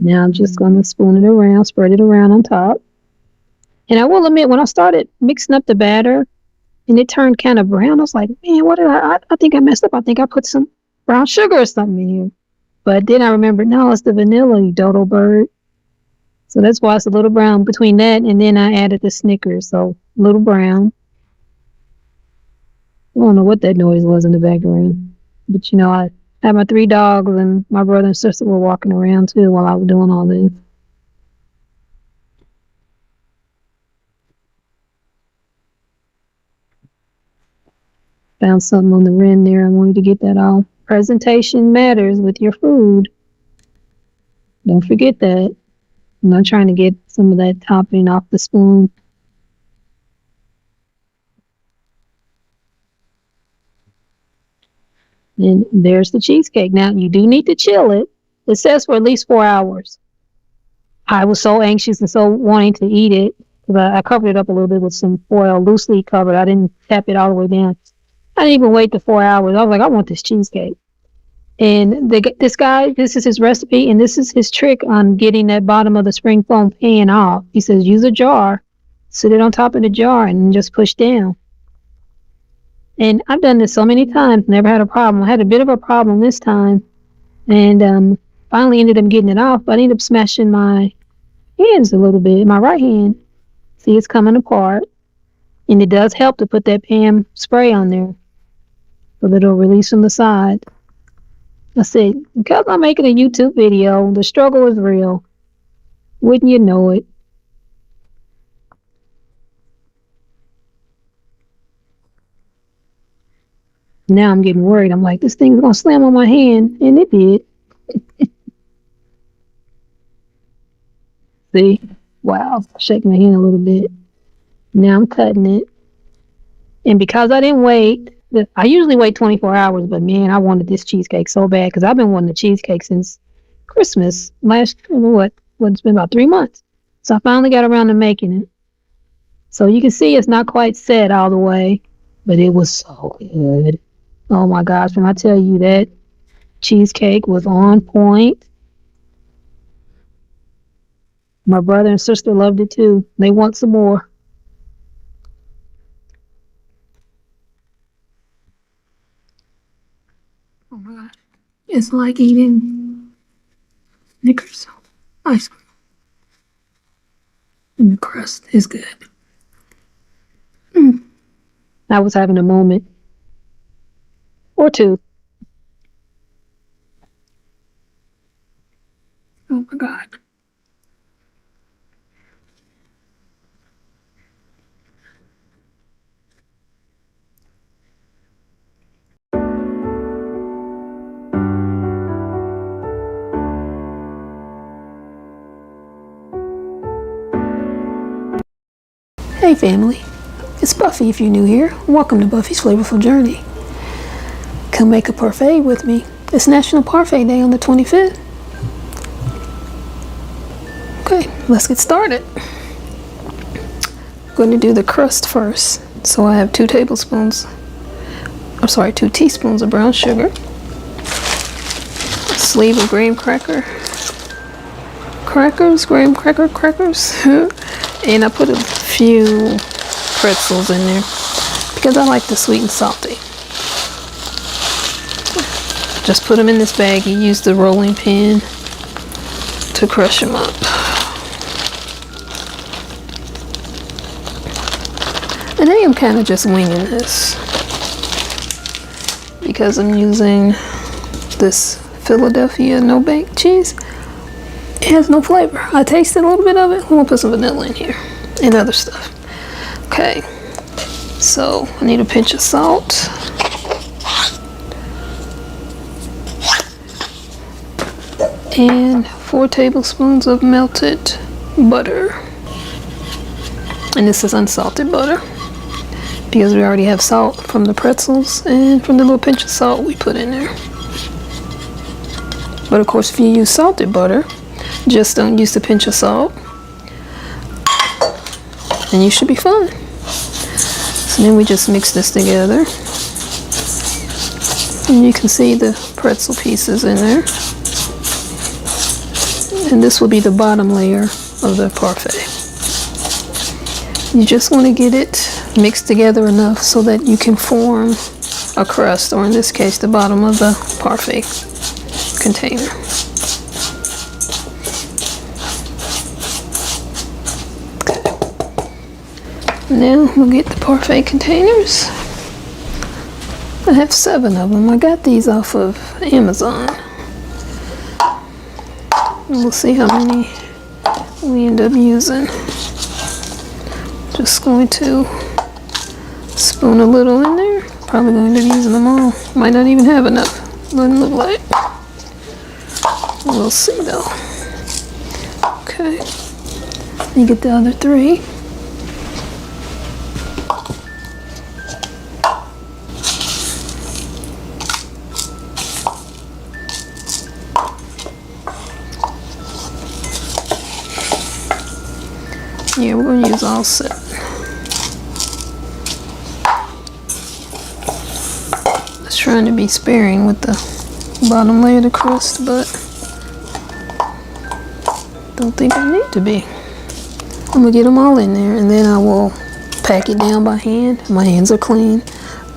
Now I'm just going to spoon it around, spread it around on top. And I will admit, when I started mixing up the batter and it turned kind of brown, I was like, man, what did I think I messed up. I think I put some brown sugar or something in here. But then I remembered, no, it's the vanilla, you dodo bird. So that's why it's a little brown between that, and then I added the Snickers, so a little brown. I don't know what that noise was in the background. But, I had my 3 dogs, and my brother and sister were walking around, too, while I was doing all this. Found something on the rim there. I wanted to get that off. Presentation matters with your food. Don't forget that. I'm not trying to get some of that topping off the spoon. And there's the cheesecake. Now, you do need to chill it. It says for at least 4 hours. I was so anxious and so wanting to eat it because I covered it up a little bit with some foil, loosely covered. I didn't tap it all the way down. I didn't even wait the 4 hours. I was like, I want this cheesecake. And this guy, this is his recipe, and this is his trick on getting that bottom of the spring foam pan off. He says, use a jar, sit it on top of the jar, and just push down. And I've done this so many times, never had a problem. I had a bit of a problem this time, and finally ended up getting it off, but I ended up smashing my hands a little bit, my right hand. See, it's coming apart. And it does help to put that pan spray on there so that it'll release from the side. I said, because I'm making a YouTube video, the struggle is real. Wouldn't you know it? Now I'm getting worried. I'm like, this thing's going to slam on my hand. And it did. See? Wow. Shake my hand a little bit. Now I'm cutting it. And because I didn't wait, I usually wait 24 hours, but man, I wanted this cheesecake so bad because I've been wanting the cheesecake since Christmas. It's been about 3 months. So I finally got around to making it. So you can see it's not quite set all the way, but it was so good. Oh my gosh, when I tell you that cheesecake was on point. My brother and sister loved it too. They want some more. Oh my God. It's like eating Snickers ice cream. And the crust is good. I was having a moment or two. Oh my God. Hey family, it's Buffy if you're new here. Welcome to Buffy's Flavorful Journey. Come make a parfait with me. It's National Parfait Day on the 25th. Okay, let's get started. I'm going to do the crust first. So I have 2 teaspoons of brown sugar, a sleeve of graham crackers, and I put a few pretzels in there because I like the sweet and salty. Just put them in this bag. You use the rolling pin to crush them up. And I am kind of just winging this because I'm using this Philadelphia no-bake cheese. It has no flavor. I tasted a little bit of it. I'm gonna put some vanilla in here and other stuff. Okay, so I need a pinch of salt. And 4 tablespoons of melted butter. And this is unsalted butter because we already have salt from the pretzels and from the little pinch of salt we put in there. But of course, if you use salted butter, just don't use the pinch of salt and you should be fine. So then we just mix this together. And you can see the pretzel pieces in there. And this will be the bottom layer of the parfait. You just want to get it mixed together enough so that you can form a crust, or in this case, the bottom of the parfait container. Okay. Now we'll get the parfait containers. I have 7 of them. I got these off of Amazon. We'll see how many we end up using. Just going to spoon a little in there. Probably going to be using them all. Might not even have enough. Doesn't look like. We'll see though. Okay. You get the other 3. Yeah, we're going to use all 7. I was trying to be sparing with the bottom layer of the crust, but don't think I need to be. I'm going to get them all in there, and then I will pack it down by hand. My hands are clean.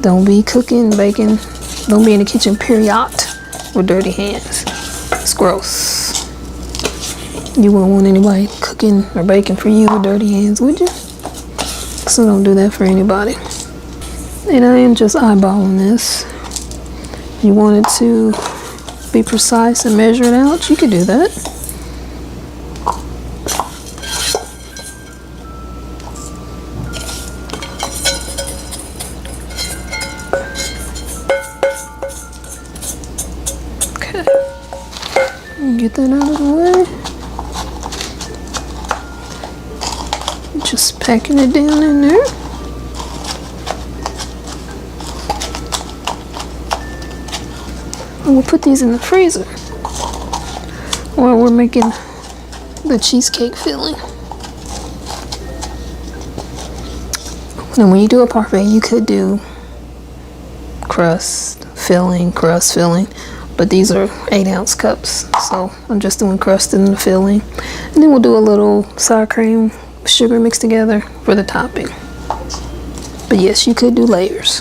Don't be cooking, baking. Don't be in the kitchen, period, with dirty hands. It's gross. You wouldn't want anybody cooking or baking for you with dirty hands, would you? So don't do that for anybody. And I am just eyeballing this. If you wanted to be precise and measure it out, you could do that. Okay. Get that out of the way. Just packing it down in there. And we'll put these in the freezer while we're making the cheesecake filling. And when you do a parfait, you could do crust filling, but these are 8-ounce cups, so I'm just doing crust and the filling. And then we'll do a little sour cream, sugar mixed together for the topping. But yes, you could do layers.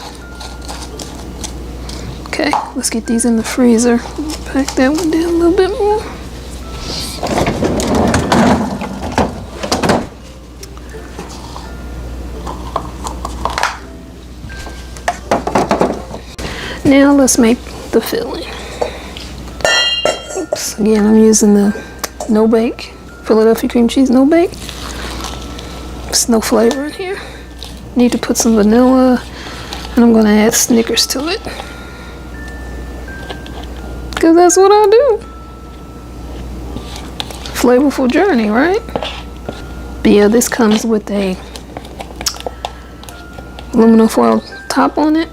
Okay, let's get these in the freezer. Pack that one down a little bit more. Now let's make the filling. Oops, again, I'm using the no bake, Philadelphia cream cheese no bake. There's no flavor in here. Need to put some vanilla, and I'm gonna add Snickers to it. Cause that's what I do. Flavorful journey, right? But yeah, this comes with a aluminum foil top on it,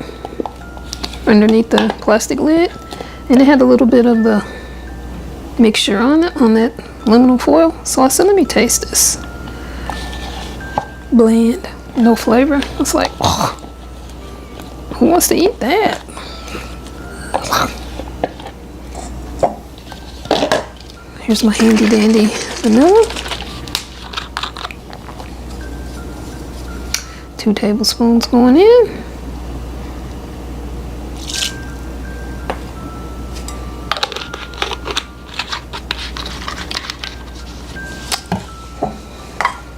underneath the plastic lid, and it had a little bit of the mixture on it, on that aluminum foil. So I said, let me taste this. Bland, no flavor. It's like, oh, who wants to eat that? Here's my handy dandy vanilla. 2 tablespoons going in.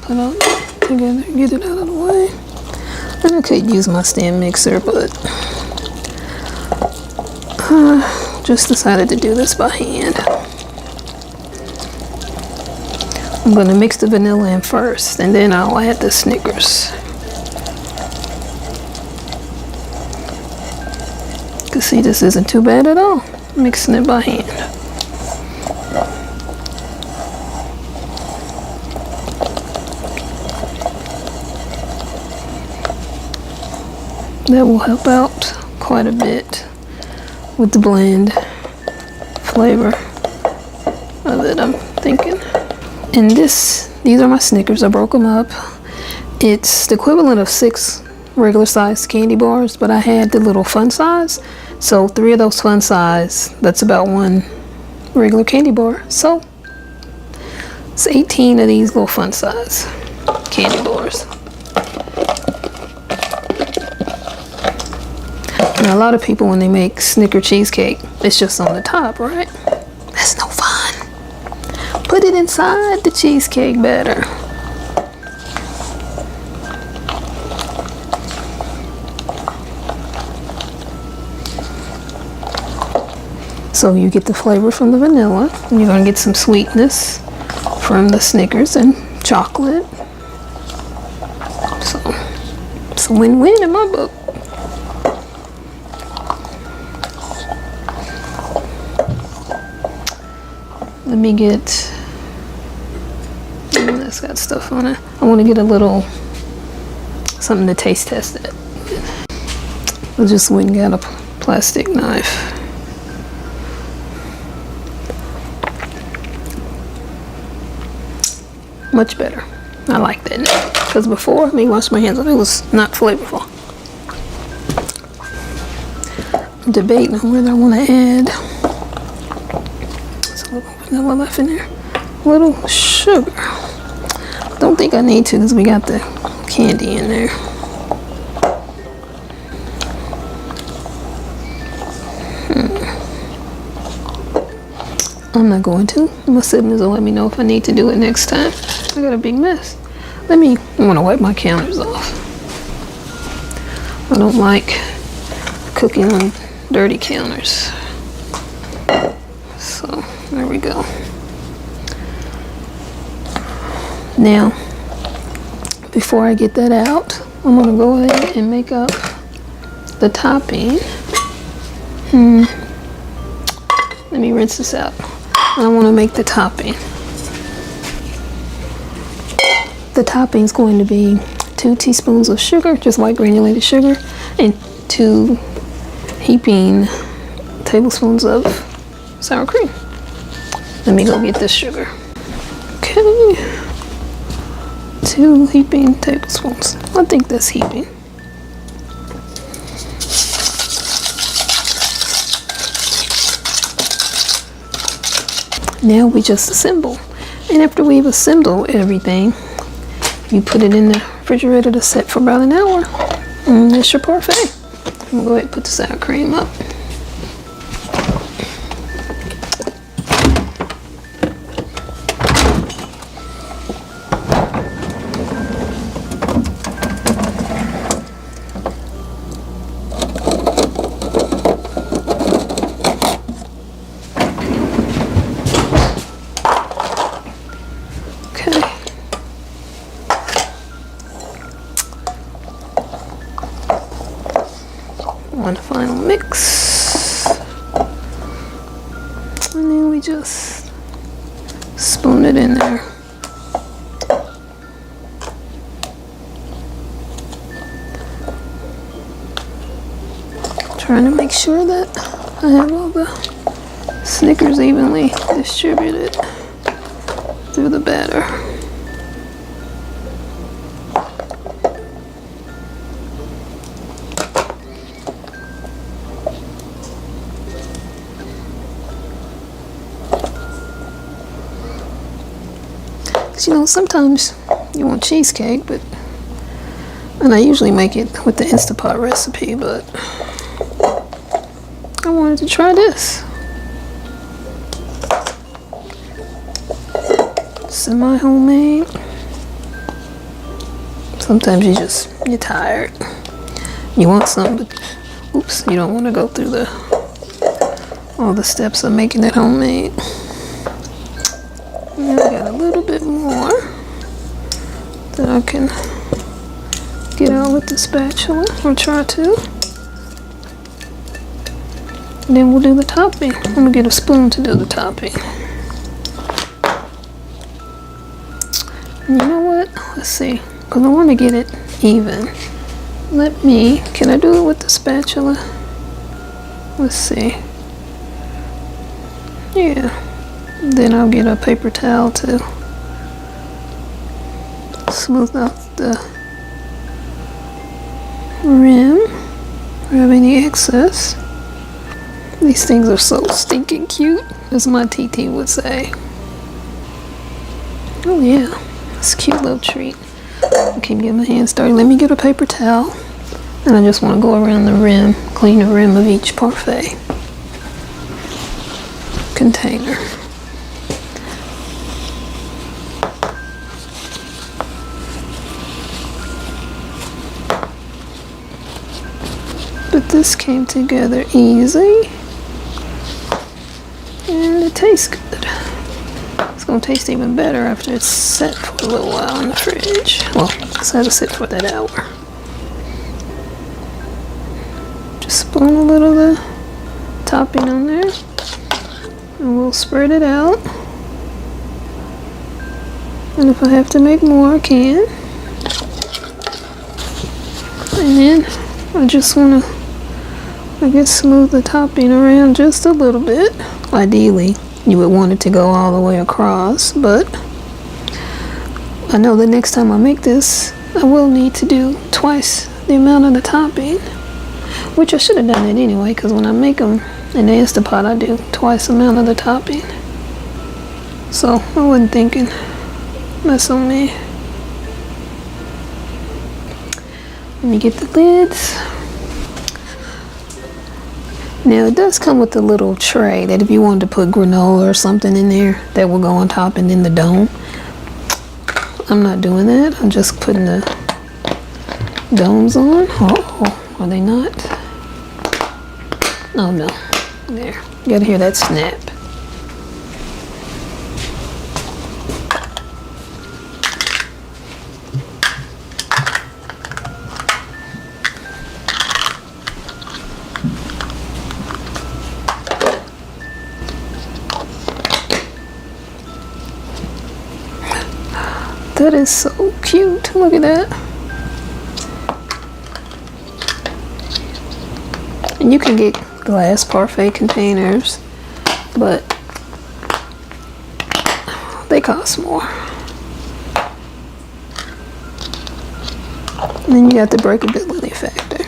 Put all together, get it out of the way. And I could use my stand mixer, but just decided to do this by hand. I'm gonna mix the vanilla in first, and then I'll add the Snickers. You can see this isn't too bad at all, mixing it by hand. That will help out quite a bit with the bland flavor of it, I'm thinking. And these are my Snickers. I broke them up. It's the equivalent of 6 regular size candy bars, but I had the little fun size. So 3 of those fun size, that's about 1 regular candy bar. So it's 18 of these little fun size candy bars. Now a lot of people, when they make Snicker cheesecake, it's just on the top, right? That's no fun. Put it inside the cheesecake batter. So you get the flavor from the vanilla, and you're gonna get some sweetness from the Snickers and chocolate. So it's a win-win in my book. Let me get, that's got stuff on it. I want to get a little, something to taste test it. I just went and got a plastic knife. Much better. I like that now. Because before, me wash my hands off, it was not flavorful. I'm debating on whether I want to add a little vanilla left in there. A little sugar. Don't think I need to because we got the candy in there. I'm not going to. My siblings will let me know if I need to do it next time. I got a big mess. I want to wipe my counters off. I don't like cooking on dirty counters. So, there we go. Now, before I get that out, I'm going to go ahead and make up the topping. Let me rinse this out. I want to make the topping. The topping is going to be 2 teaspoons of sugar, just white granulated sugar, and 2 heaping tablespoons of sour cream. Let me go get this sugar. Okay. 2 heaping tablespoons. I think that's heaping. Now we just assemble. And after we've assembled everything, you put it in the refrigerator to set for about an hour. And that's your parfait. I'm gonna go ahead and put the sour cream up. And then we just spoon it in there. Trying to make sure that I have all the Snickers evenly distributed through the batter. You know, sometimes you want cheesecake, and I usually make it with the Instapot recipe, but I wanted to try this. Semi-homemade. Sometimes you're tired. You want something, but oops, you don't want to go through all the steps of making it homemade. And I got a little bit more that I can get out with the spatula, or try to. And then we'll do the topping. I'm gonna get a spoon to do the topping. And you know what? Let's see, because I want to get it even. Can I do it with the spatula? Let's see. Yeah. Then I'll get a paper towel to smooth out the rim, remove any excess. These things are so stinking cute, as my TT would say. Oh yeah, it's a cute little treat. I keep getting my hands dirty. Let me get a paper towel, and I just want to go around the rim, clean the rim of each parfait container. But this came together easy, and it tastes good. It's gonna taste even better after it's set for a little while in the fridge. Well, it's had to sit for that hour. Just spoon a little of the topping on there, and we'll spread it out. And if I have to make more, I can. And then I just want to, I guess, smooth the topping around just a little bit. Ideally, you would want it to go all the way across, but I know the next time I make this, I will need to do twice the amount of the topping, which I should have done it anyway, because when I make them in the Instapot, I do twice the amount of the topping. So I wasn't thinking, that's on me. Let me get the lids. Now it does come with a little tray that if you wanted to put granola or something in there, that will go on top and in the dome. I'm not doing that. I'm just putting the domes on. Oh, are they not? Oh no. There. You gotta hear that snap. That is so cute. Look at that. And you can get glass parfait containers, but they cost more. And then you got the breakability factor.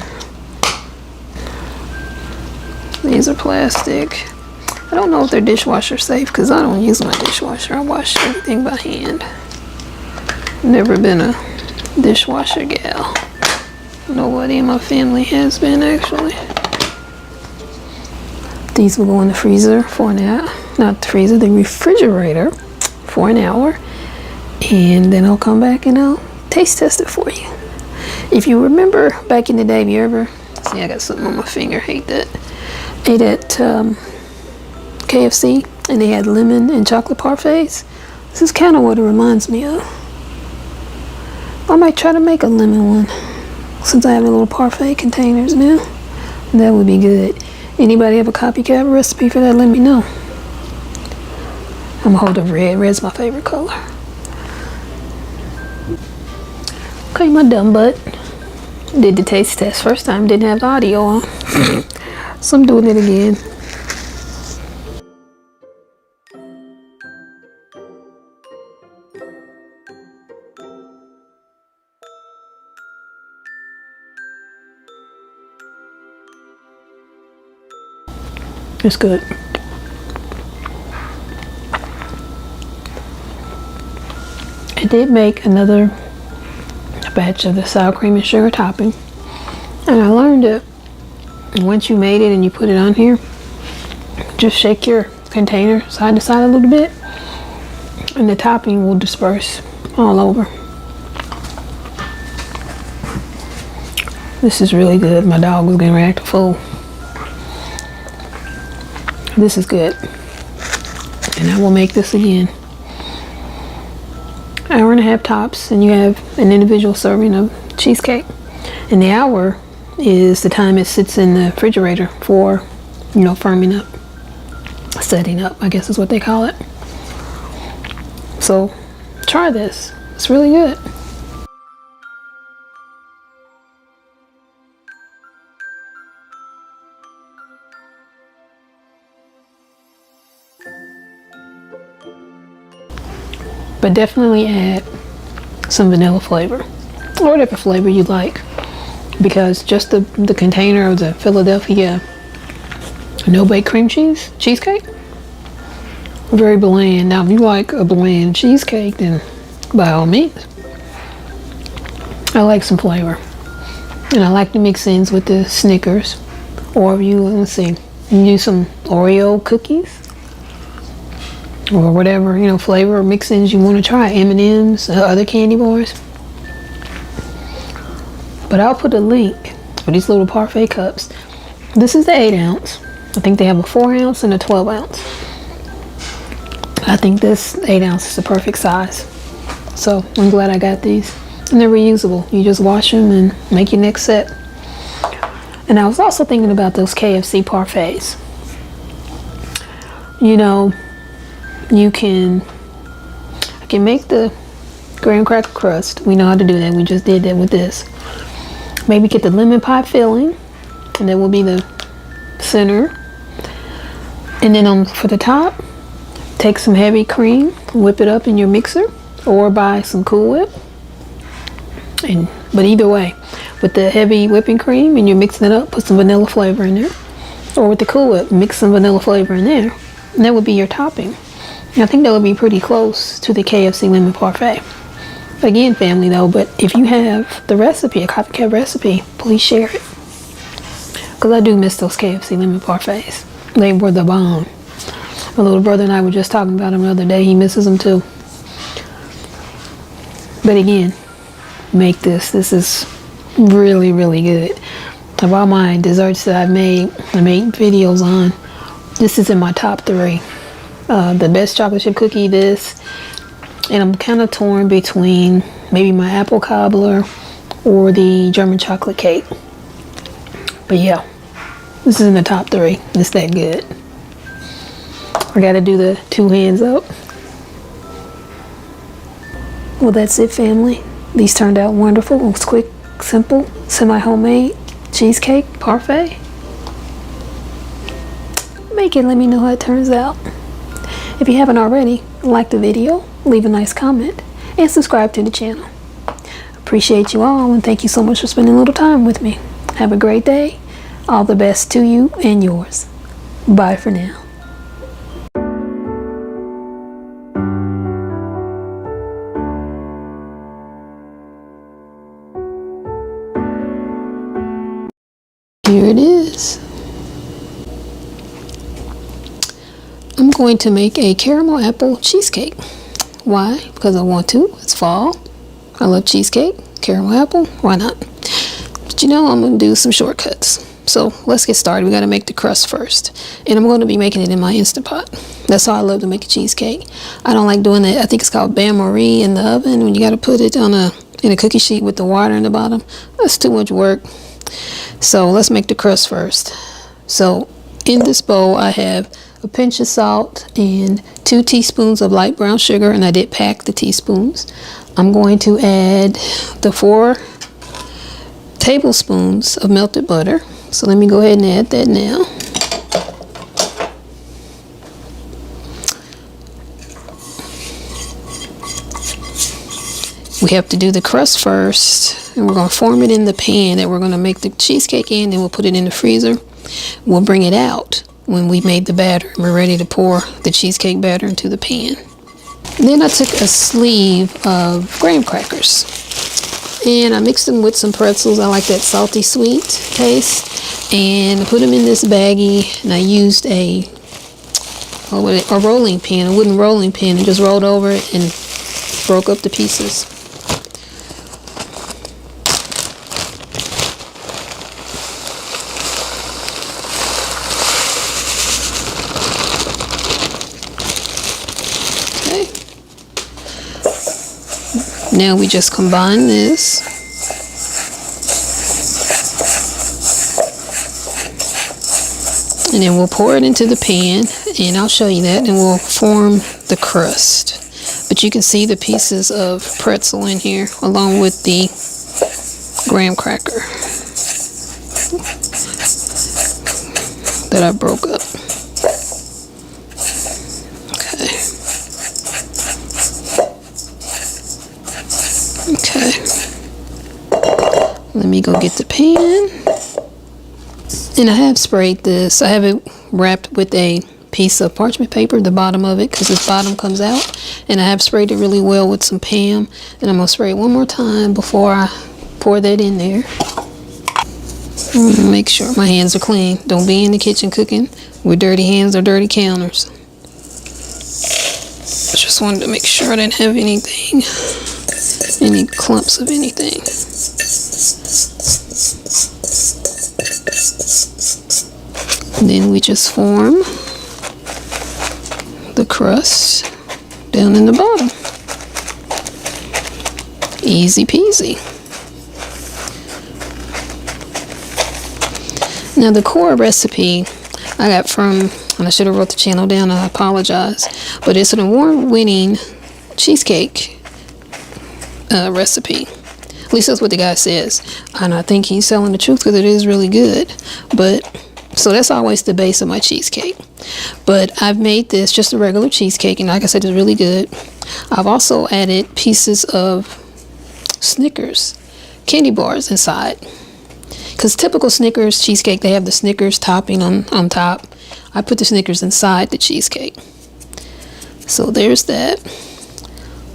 These are plastic. I don't know if they're dishwasher safe because I don't use my dishwasher. I wash everything by hand. Never been a dishwasher gal. Nobody in my family has been, actually. These will go in the freezer for an hour. Not the freezer, the refrigerator for an hour. And then I'll come back and I'll taste test it for you. If you remember back in the day, have you ever, see I got something on my finger, hate that. Ate at KFC and they had lemon and chocolate parfaits. This is kind of what it reminds me of. I might try to make a lemon one since I have a little parfait containers now. That would be good. Anybody have a copycat recipe for that? Let me know. I'm gonna hold up red. Red's my favorite color. Okay, my dumb butt did the taste test. First time didn't have the audio on. So I'm doing it again. It's good. I did make another batch of the sour cream and sugar topping, and I learned that once you made it and you put it on here, just shake your container side to side a little bit and the topping will disperse all over. This is really good. My dog was getting ready to act a fool. This is good, and I will make this again. Hour and a half tops, and you have an individual serving of cheesecake. And the hour is the time it sits in the refrigerator for, firming up, setting up, I guess is what they call it. So try this. It's really good. But definitely add some vanilla flavor or whatever flavor you like, because just the container of the Philadelphia no-bake cream cheesecake, very bland. Now if you like a bland cheesecake, then by all means. I like some flavor, and I like to mix ins with the Snickers, or if you, let's see, you do some Oreo cookies or whatever, flavor mix-ins you want to try, M&Ms, other candy bars. But I'll put a link for these little parfait cups. This is the 8 ounce. I think they have a 4 ounce and a 12 ounce. I think this 8 ounce is the perfect size. So I'm glad I got these. And they're reusable. You just wash them and make your next set. And I was also thinking about those KFC parfaits. I can make the graham cracker crust. We know how to do that. We just did that with this. Maybe get the lemon pie filling, and that will be the center. And then for the top, take some heavy cream, whip it up in your mixer, or buy some Cool Whip. But either way, with the heavy whipping cream and you're mixing it up, put some vanilla flavor in there. Or with the Cool Whip, mix some vanilla flavor in there. And that would be your topping. And I think that would be pretty close to the KFC lemon parfait. Again, family though, but if you have the recipe, a copycat recipe, please share it. Because I do miss those KFC lemon parfaits. They were the bomb. My little brother and I were just talking about them the other day. He misses them too. But again, make this. This is really, really good. Of all my desserts that I made videos on, this is in my top 3. The best chocolate chip cookie, this, and I'm kind of torn between maybe my apple cobbler or the German chocolate cake. But yeah, this is in the top 3. It's that good. I gotta do the 2 hands up. Well, that's it, family. These turned out wonderful. It was quick, simple, semi-homemade cheesecake parfait. Make it, let me know how it turns out. If you haven't already, like the video, leave a nice comment, and subscribe to the channel. Appreciate you all, and thank you so much for spending a little time with me. Have a great day. All the best to you and yours. Bye for now. Here it is. I'm going to make a caramel apple cheesecake. Why? Because I want to. It's fall. I love cheesecake. Caramel apple. Why not? But I'm going to do some shortcuts. So let's get started. We got to make the crust first. And I'm going to be making it in my Instant Pot. That's how I love to make a cheesecake. I don't like doing that. I think it's called bain-marie in the oven when you got to put it in a cookie sheet with the water in the bottom. That's too much work. So let's make the crust first. So in this bowl I have a pinch of salt, and 2 teaspoons of light brown sugar, and I did pack the teaspoons. I'm going to add the 4 tablespoons of melted butter. So let me go ahead and add that now. We have to do the crust first, and we're going to form it in the pan that we're going to make the cheesecake in, then we'll put it in the freezer. We'll bring it out when we made the batter and we're ready to pour the cheesecake batter into the pan. Then I took a sleeve of graham crackers and I mixed them with some pretzels. I like that salty sweet taste, and I put them in this baggie, and I used a rolling pin, a wooden rolling pin, and just rolled over it and broke up the pieces. Now we just combine this. And then we'll pour it into the pan, and I'll show you that, and we'll form the crust. But you can see the pieces of pretzel in here along with the graham cracker that I broke up. Okay, let me go get the pan, and I have sprayed this. I have it wrapped with a piece of parchment paper, the bottom of it, because this bottom comes out, and I have sprayed it really well with some Pam, and I'm going to spray it one more time before I pour that in there. Make sure my hands are clean. Don't be in the kitchen cooking with dirty hands or dirty counters. I just wanted to make sure I didn't have anything, any clumps of anything. And then we just form the crust down in the bottom. Easy peasy. Now the core recipe I got from, and I should have wrote the channel down, I apologize, but it's an award-winning cheesecake recipe. At least that's what the guy says, and I think he's telling the truth because it is really good. But so that's always the base of my cheesecake. But I've made this just a regular cheesecake, and like I said, it's really good. I've also added pieces of Snickers candy bars inside, because typical Snickers cheesecake, they have the Snickers topping on top. I put the Snickers inside the cheesecake. So there's that.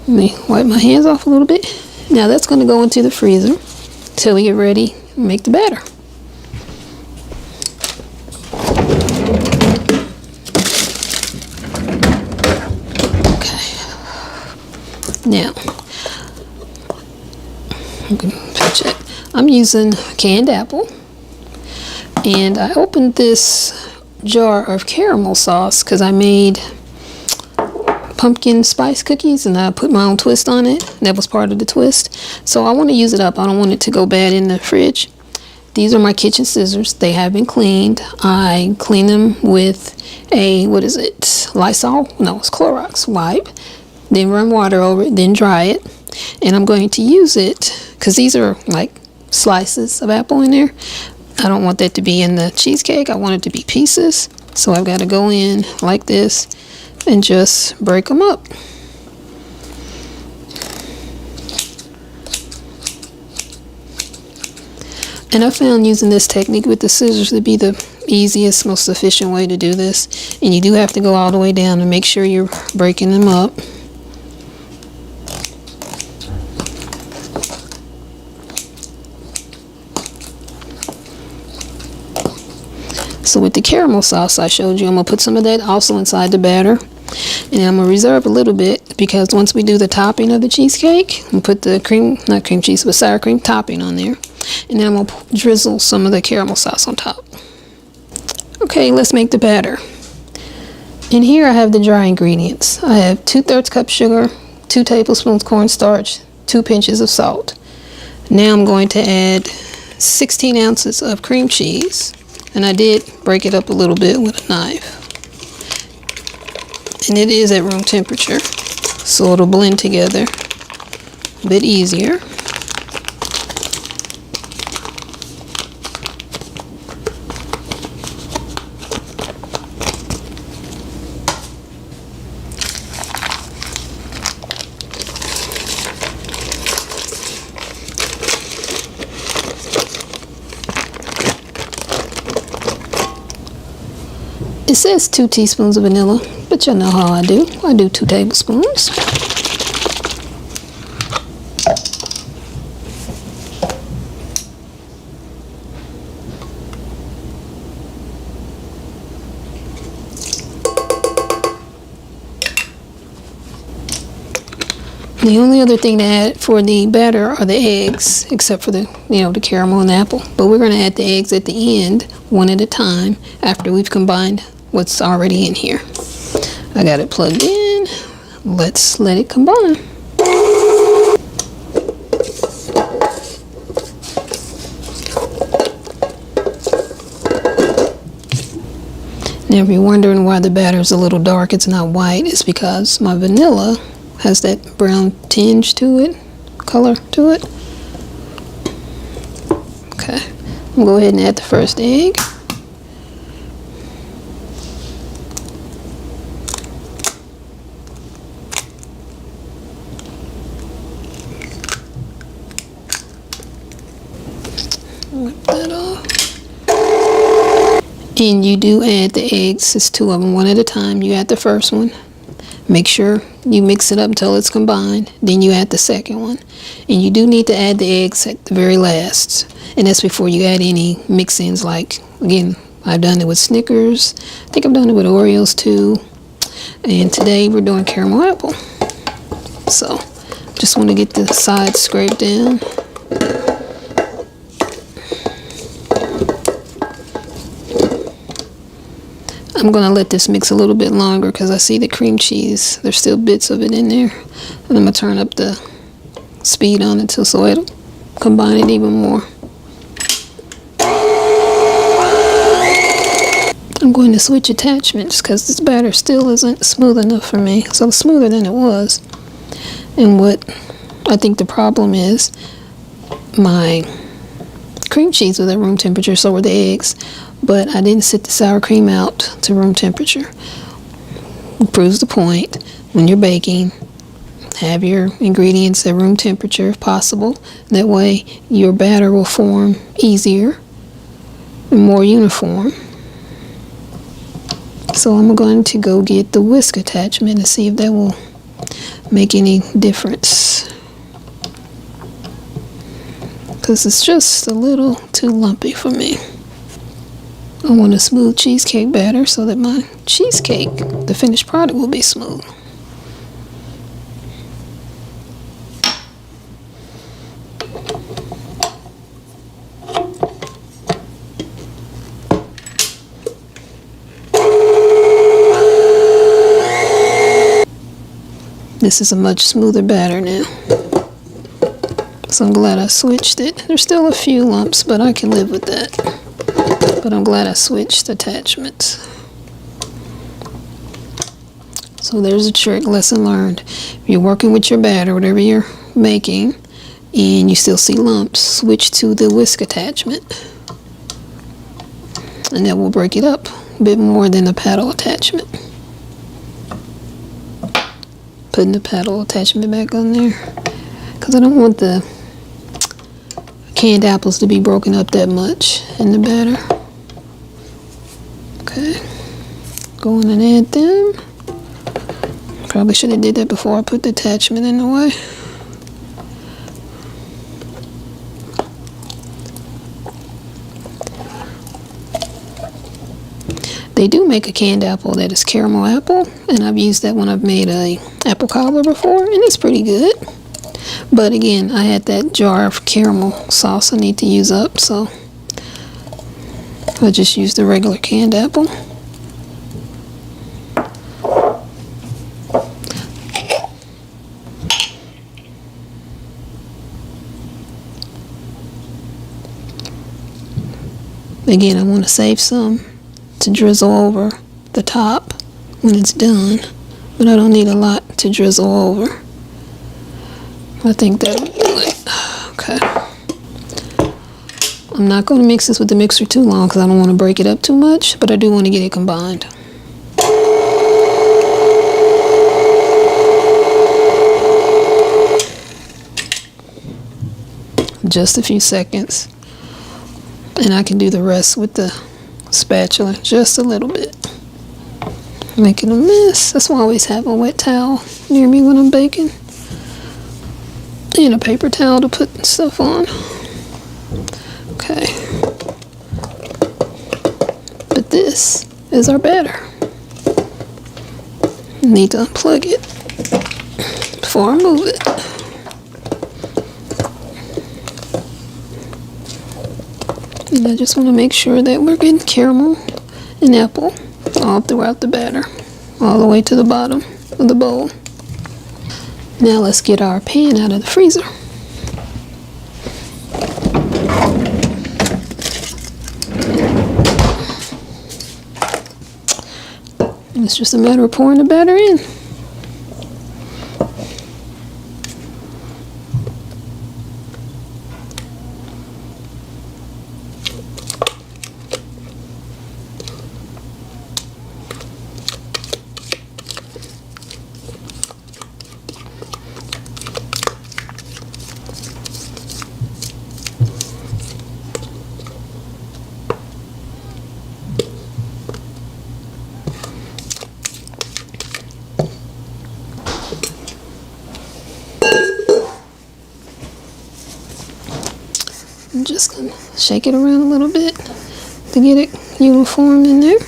Let me wipe my hands off a little bit. Now that's going to go into the freezer till we get ready to make the batter. Okay. Now, I'm using canned apple, and I opened this jar of caramel sauce because I made pumpkin spice cookies and I put my own twist on it. That was part of the twist, so I want to use it up. I don't want it to go bad in the fridge. These are my kitchen scissors. They have been cleaned. I clean them with a, what is it, Lysol? No, it's Clorox wipe. Then run water over it, then dry it. And I'm going to use it because these are like slices of apple in there. I don't want that to be in the cheesecake. I want it to be pieces. So I've got to go in like this and just break them up. And I found using this technique with the scissors to be the easiest, most efficient way to do this. And you do have to go all the way down and make sure you're breaking them up. So with the caramel sauce I showed you, I'm going to put some of that also inside the batter. And I'm going to reserve a little bit because once we do the topping of the cheesecake, I'm going to put the cream, not cream cheese, but sour cream topping on there. And then I'm going to drizzle some of the caramel sauce on top. Okay, let's make the batter. In here I have the dry ingredients. I have 2/3 cup sugar, 2 tablespoons cornstarch, 2 pinches of salt. Now I'm going to add 16 ounces of cream cheese. And I did break it up a little bit with a knife. and it is at room temperature, so it'll blend together a bit easier. It says 2 teaspoons of vanilla, but y'all know how I do. I do 2 tablespoons. The only other thing to add for the batter are the eggs, except for the caramel and the apple. But we're going to add the eggs at the end, one at a time, after we've combined what's already in here. I got it plugged in. Let's let it combine. Now, if you're wondering why the batter is a little dark, it's not white, it's because my vanilla has that brown tinge to it, color to it. Okay, I'm gonna go ahead and add the first egg. Wipe that off. And you do add the eggs, it's 2 of them, one at a time. You add the first one. Make sure you mix it up until it's combined. Then you add the second one. And you do need to add the eggs at the very last. And that's before you add any mix-ins, like, again, I've done it with Snickers. I think I've done it with Oreos too. And today we're doing caramel apple. So, just want to get the sides scraped in. I'm going to let this mix a little bit longer because I see the cream cheese. There's still bits of it in there. And I'm going to turn up the speed on it so it'll combine it even more. I'm going to switch attachments because this batter still isn't smooth enough for me. So smoother than it was. And what I think the problem is, my cream cheese was at room temperature, so were the eggs. But I didn't set the sour cream out to room temperature. It proves the point. When you're baking, have your ingredients at room temperature if possible. That way your batter will form easier and more uniform. So I'm going to go get the whisk attachment and see if that will make any difference. Because it's just a little too lumpy for me. I want a smooth cheesecake batter so that my cheesecake, the finished product, will be smooth. This is a much smoother batter now. So I'm glad I switched it. There's still a few lumps, but I can live with that. But I'm glad I switched attachments. So there's a trick, lesson learned. If you're working with your batter, whatever you're making, and you still see lumps, switch to the whisk attachment. And that will break it up a bit more than the paddle attachment. Putting the paddle attachment back on there. Because I don't want the canned apples to be broken up that much in the batter. Okay, go on and add them. Probably should have did that before I put the attachment in the way. They do make a canned apple that is caramel apple, and I've used that when I've made a apple cobbler before, and it's pretty good. But again, I had that jar of caramel sauce I need to use up, so I just used the regular canned apple. Again, I want to save some to drizzle over the top when it's done. but I don't need a lot to drizzle over. I think that'll do it. Okay. I'm not going to mix this with the mixer too long because I don't want to break it up too much, but I do want to get it combined. Just a few seconds, and I can do the rest with the spatula just a little bit. Making a mess. That's why I always have a wet towel near me when I'm baking, and a paper towel to put stuff on. Okay, but this is our batter. Need to unplug it before I move it. And I just want to make sure that we're getting caramel and apple all throughout the batter, all the way to the bottom of the bowl. Now let's get our pan out of the freezer. And it's just a matter of pouring the batter in. I'm just gonna shake it around a little bit to get it uniform in there.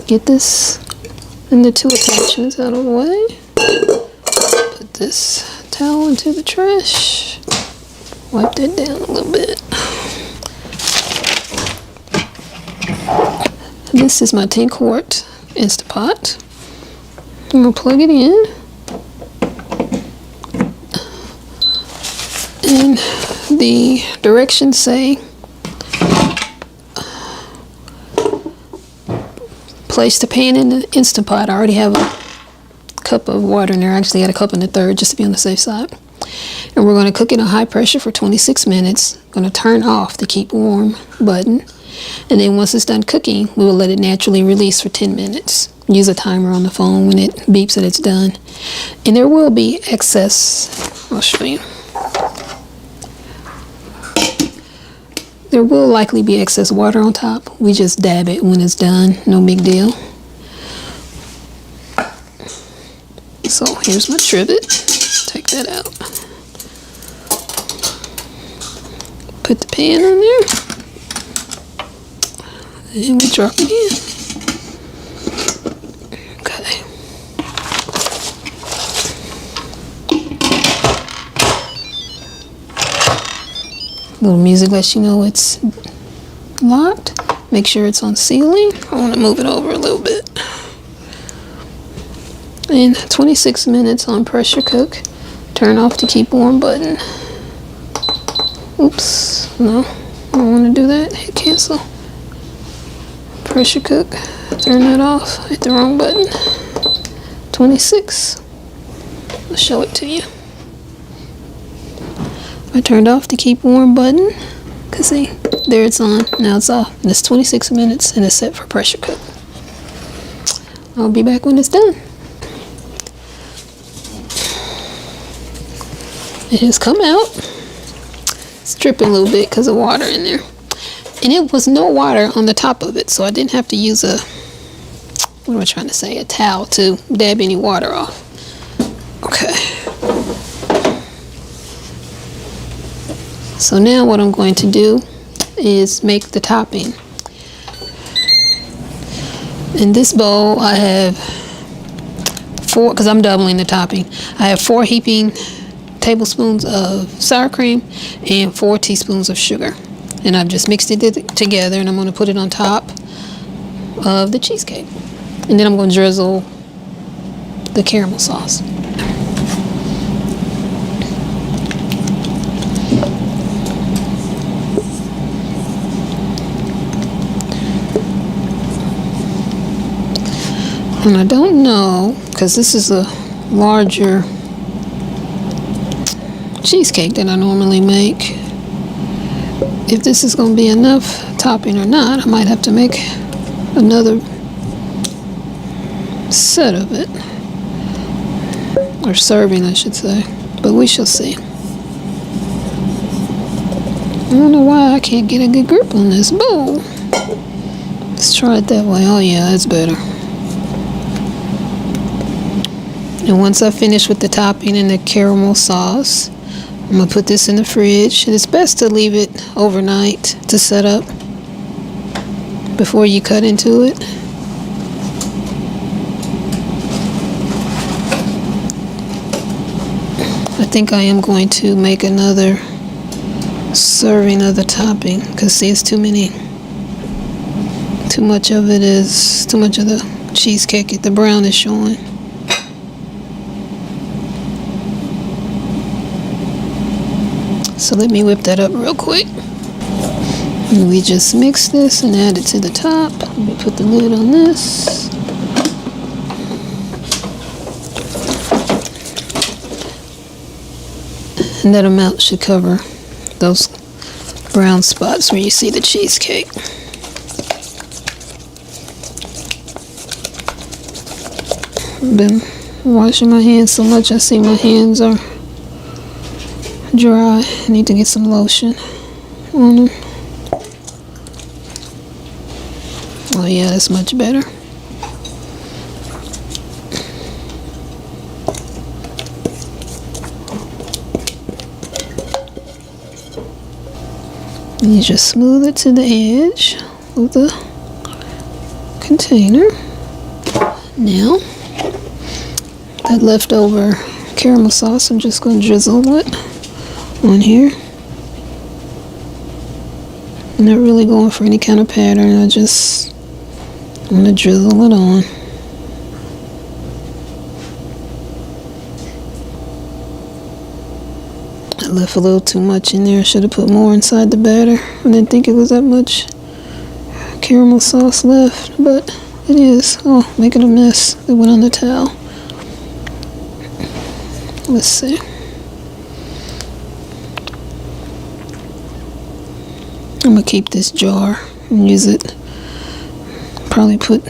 Get this and the two attachments out of the way. Put this towel into the trash. Wipe that down a little bit. This is my 10-quart Instapot. I'm gonna plug it in. And the directions say place the pan in the Instant Pot. I already have a cup of water in there. I actually had a cup and a third just to be on the safe side. And we're going to cook it on high pressure for 26 minutes. Going to turn off the keep warm button. And then once it's done cooking, we will let it naturally release for 10 minutes. Use a timer on the phone when it beeps that it's done. And there will be excess. I'll show you. There will likely be excess water on top. We just dab it when it's done. No big deal. So here's my trivet. Take that out. Put the pan on there. And we drop it in. Okay. Little music lets you know it's locked. Make sure it's on sealing. I want to move it over a little bit. And 26 minutes on pressure cook. Turn off the keep warm button. Oops, no, I don't want to do that. Hit cancel. Pressure cook. Turn that off. Hit the wrong button. 26. I'll show it to you. I turned off the keep warm button. Cause see, there it's on. Now it's off. And it's 26 minutes and it's set for pressure cook. I'll be back when it's done. It has come out. It's dripping a little bit because of water in there. And it was no water on the top of it, so I didn't have to use a, what am I trying to say, a towel to dab any water off. Okay. So now what I'm going to do is make the topping. In this bowl I have 4, because I'm doubling the topping, I have 4 heaping tablespoons of sour cream and 4 teaspoons of sugar. And I've just mixed it together and I'm going to put it on top of the cheesecake. And then I'm going to drizzle the caramel sauce. And I don't know, because this is a larger cheesecake that I normally make, if this is going to be enough topping or not. I might have to make another set of it, or serving I should say, but we shall see. I don't know why I can't get a good grip on this bowl. Let's try it that way. Oh yeah, that's better. And once I finish with the topping and the caramel sauce, I'm going to put this in the fridge. And it's best to leave it overnight to set up before you cut into it. I think I am going to make another serving of the topping, because see, it's too much of the cheesecake. The brown is showing. So let me whip that up real quick. And we just mix this and add it to the top. Let me put the lid on this. And that amount should cover those brown spots where you see the cheesecake. I've been washing my hands so much, I see my hands are dry. I need to get some lotion on them. Oh yeah, that's much better. You just smooth it to the edge of the container. Now, that leftover caramel sauce, I'm just going to drizzle it on here. I'm not really going for any kind of pattern. I'm going to drizzle it on. I left a little too much in there. I should have put more inside the batter. I didn't think it was that much caramel sauce left, but it is. Oh, making a mess. It went on the towel. Let's see. I'm going to keep this jar and use it. Probably put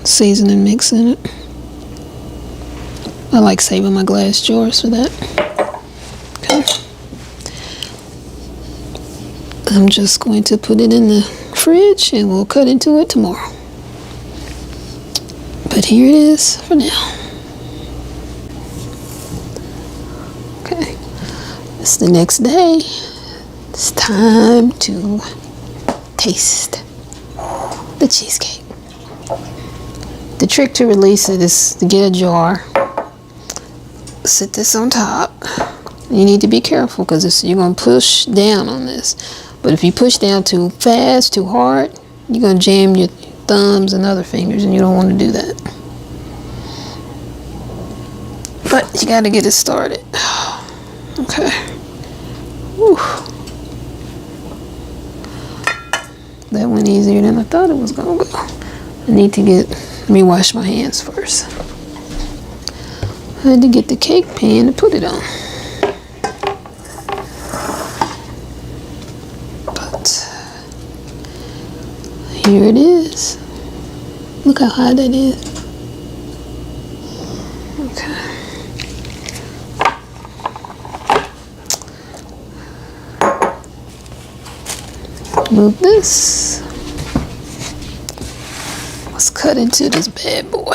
seasoning mix in it. I like saving my glass jars for that. Okay. I'm just going to put it in the fridge and we'll cut into it tomorrow. But here it is for now. Okay. It's the next day. It's time to taste the cheesecake. The trick to release it is to get a jar, sit this on top. You need to be careful because you're going to push down on this. But if you push down too fast, too hard, you're going to jam your thumbs and other fingers, and you don't want to do that. But you got to get it started. Okay. Whew. That went easier than I thought it was going to go. I need to let me wash my hands first. I had to get the cake pan to put it on. Here it is. Look how high that is. Okay. Move this. Let's cut into this bad boy.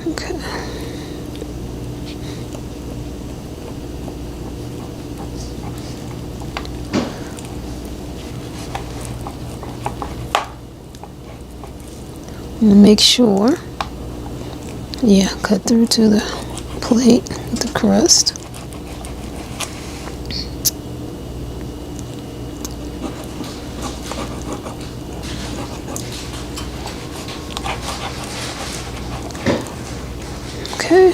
Okay. And make sure, cut through to the plate with the crust. Okay.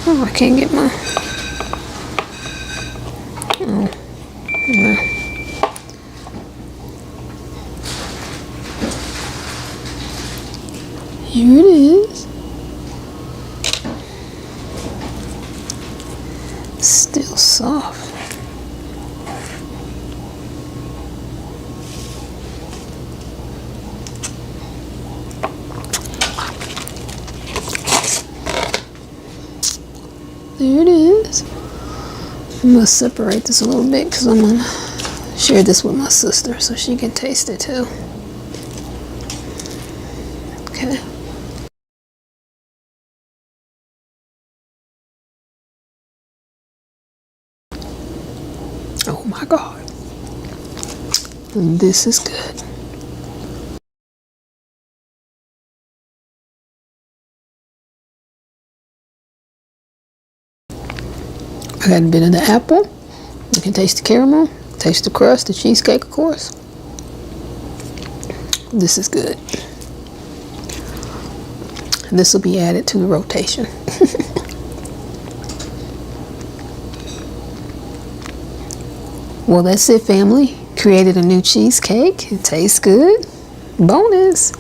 Oh, I can't get my. Oh, no. Here it is. Still soft. There it is. I'm gonna separate this a little bit because I'm gonna share this with my sister so she can taste it too. Okay. Oh my God. This is good. I got a bit of the apple. You can taste the caramel, taste the crust, the cheesecake, of course. This is good. And this will be added to the rotation. Well, that's it, family. Created a new cheesecake. It tastes good. Bonus.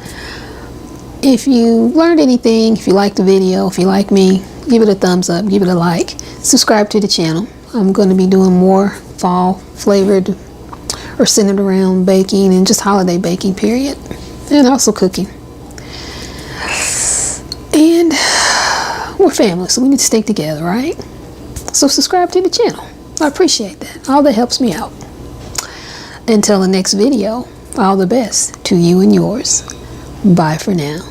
If you learned anything, if you liked the video, if you like me, give it a thumbs up, give it a like. Subscribe to the channel. I'm going to be doing more fall flavored or centered around baking and just holiday baking, period. And also cooking. And we're family, so we need to stick together, right? So subscribe to the channel. I appreciate that. All that helps me out. Until the next video, all the best to you and yours. Bye for now.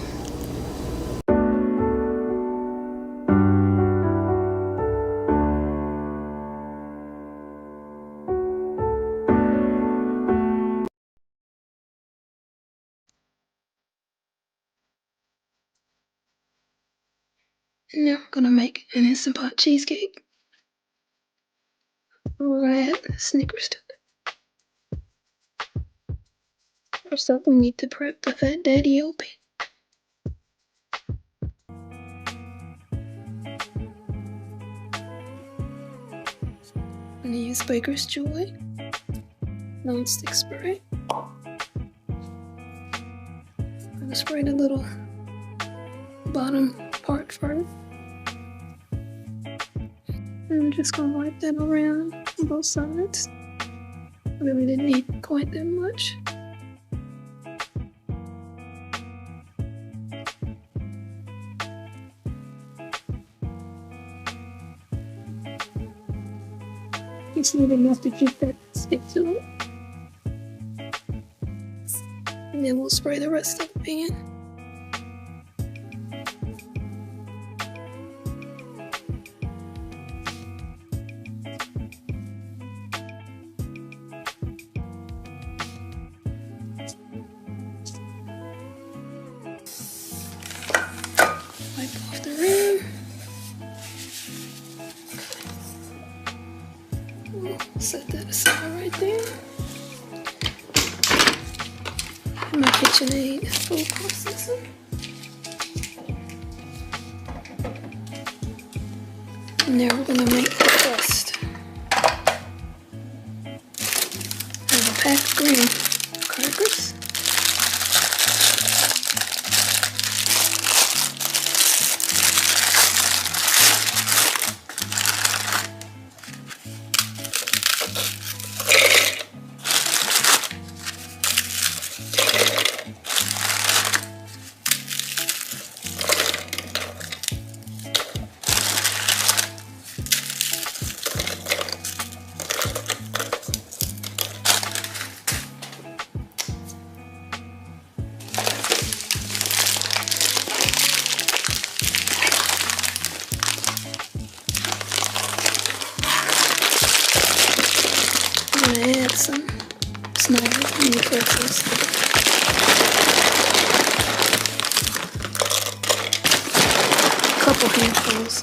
Now we're gonna make an Instant Pot cheesecake. We're gonna add Snickers to it. First up, we need to prep the Fat Daddy open. I'm gonna use Baker's Joy non-stick spray. I'm gonna spray the little bottom part first. And I'm just gonna wipe that around on both sides. Really didn't need quite that much. Just need enough to keep that stick to it. And then we'll spray the rest of the pan. Wipe off the rim. We'll set that aside right there. My KitchenAid food processor. And now we're gonna make the crust. I have a pack of green crackers. I'm gonna add some snipers mini pretzels. A couple handfuls.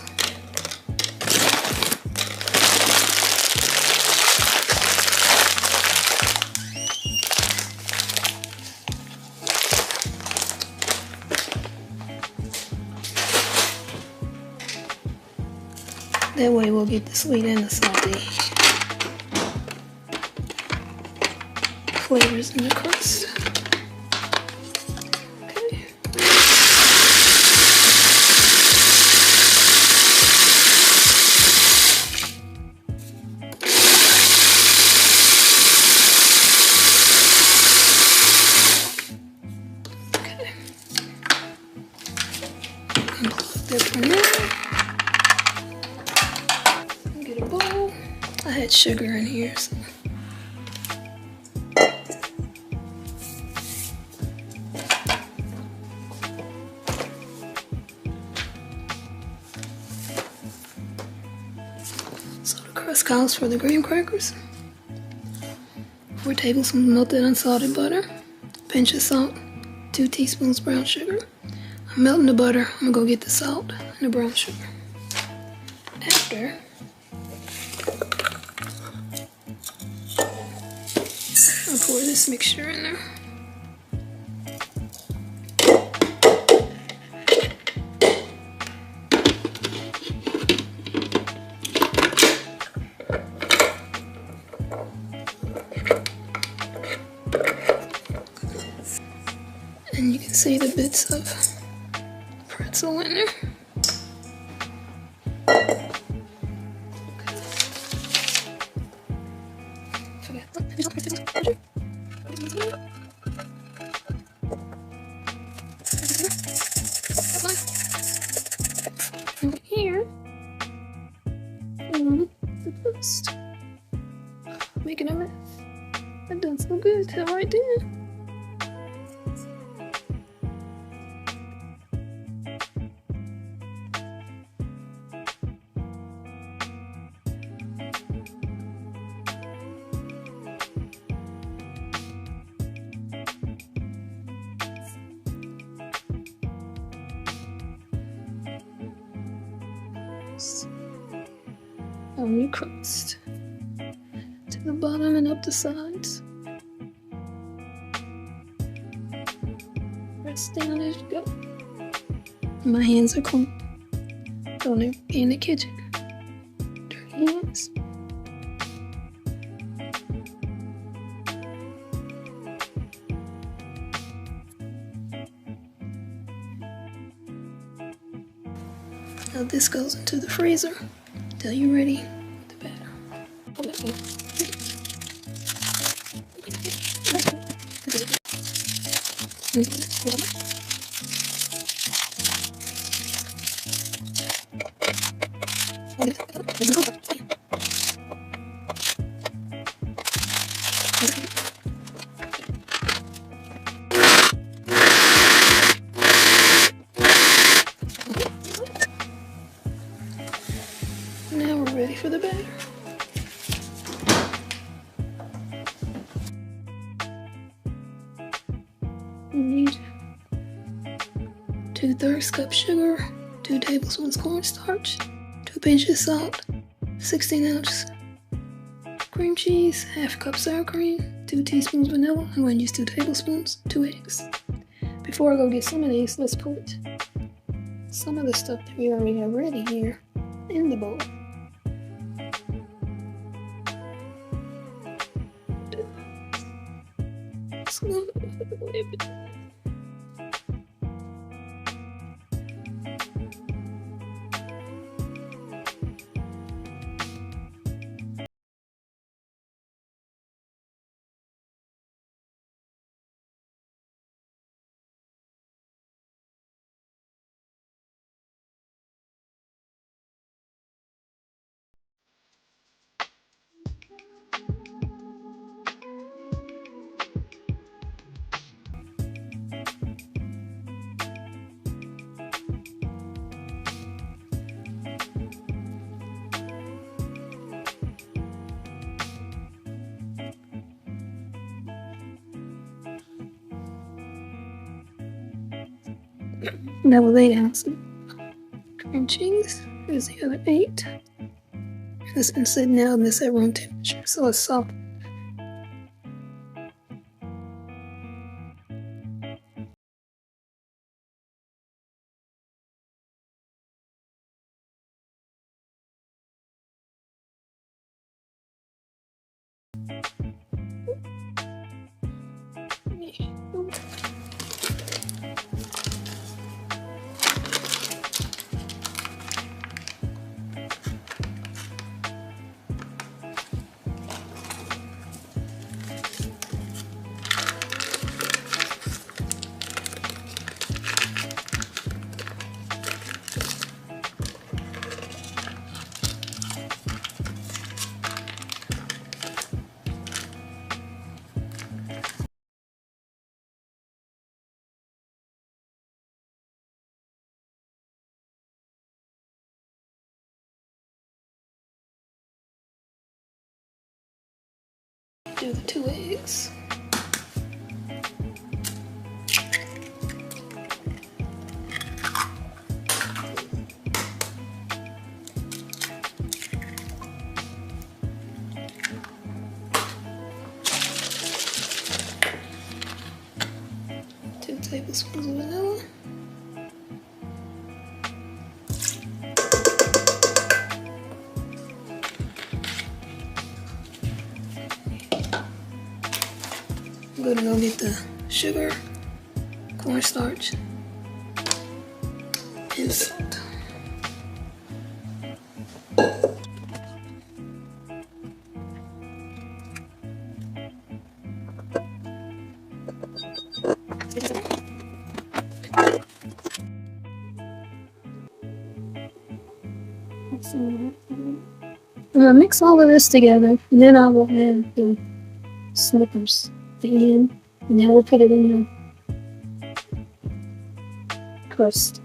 That way we'll get the sweet and the salty flavors in the crust. Okay. good for now. Get a bowl. I had sugar in here, so. So the crust calls for the graham crackers. 4 tablespoons melted unsalted butter, pinch of salt, 2 teaspoons brown sugar. I'm melting the butter. I'm gonna go get the salt and the brown sugar. After, I'll pour this mixture in there. And you can see the bits of pretzel in there. Here, the toast. Making a mess. That done so good till right there. On your crust to the bottom and up the sides. Press down as you go. My hands are clean. Don't ever be in the kitchen. Dirty hands. Now this goes into the freezer till you're ready with the batter. Now we're ready for the batter. You need 2/3 cup sugar, 2 tablespoons cornstarch, 2 pinches salt, 16-ounce cream cheese, half cup sour cream, 2 teaspoons vanilla. I'm going to use 2 tablespoons, 2 eggs. Before I go get some of these, let's put some of the stuff that we already have ready here in the bowl. That was 8 ounces cream cheese. Here's the other 8. It's been sitting out in this at room temperature, so it's soft. do the 2 eggs. Two tablespoons of vanilla. I'm gonna go get the sugar, cornstarch, and salt. I'm gonna mix all of this together, and then I will add the Snickers at the end, and then we'll put it in the crust.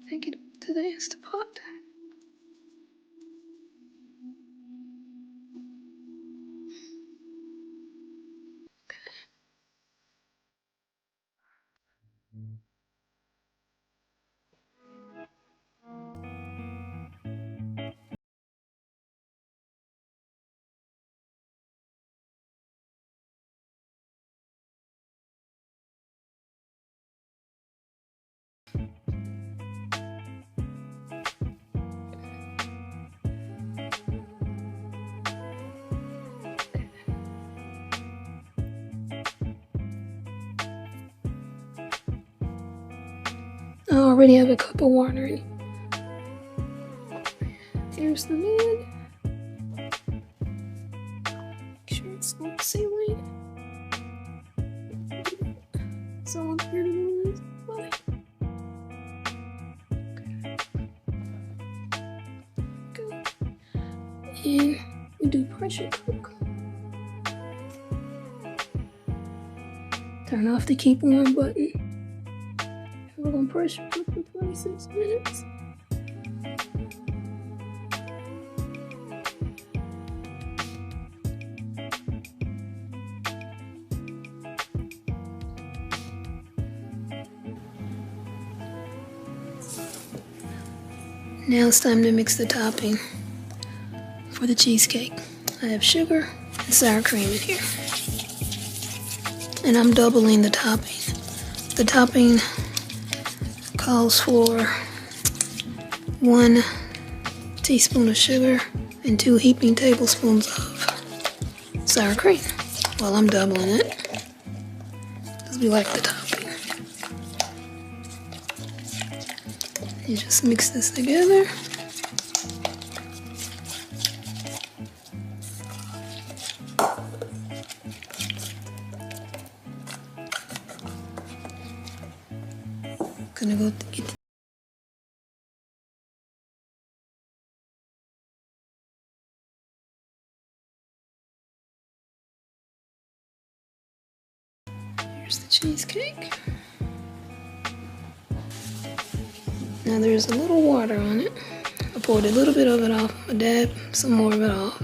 Take it to the Instapot. already have a cup of water in. Here's the lid. Make sure it's not sealing. So I'm here to do this. Okay. And we do pressure cook. Turn off the keep warm button. We're gonna pressure cook for 26 minutes. Now it's time to mix the topping for the cheesecake. I have sugar and sour cream in here. And I'm doubling the topping. The topping calls for 1 teaspoon of sugar and 2 heaping tablespoons of sour cream. While I'm doubling it, because we like the topping. You just mix this together. Gonna go get here's the cheesecake. Now there's a little water on it. I poured a little bit of it off. I dabbed some more of it off.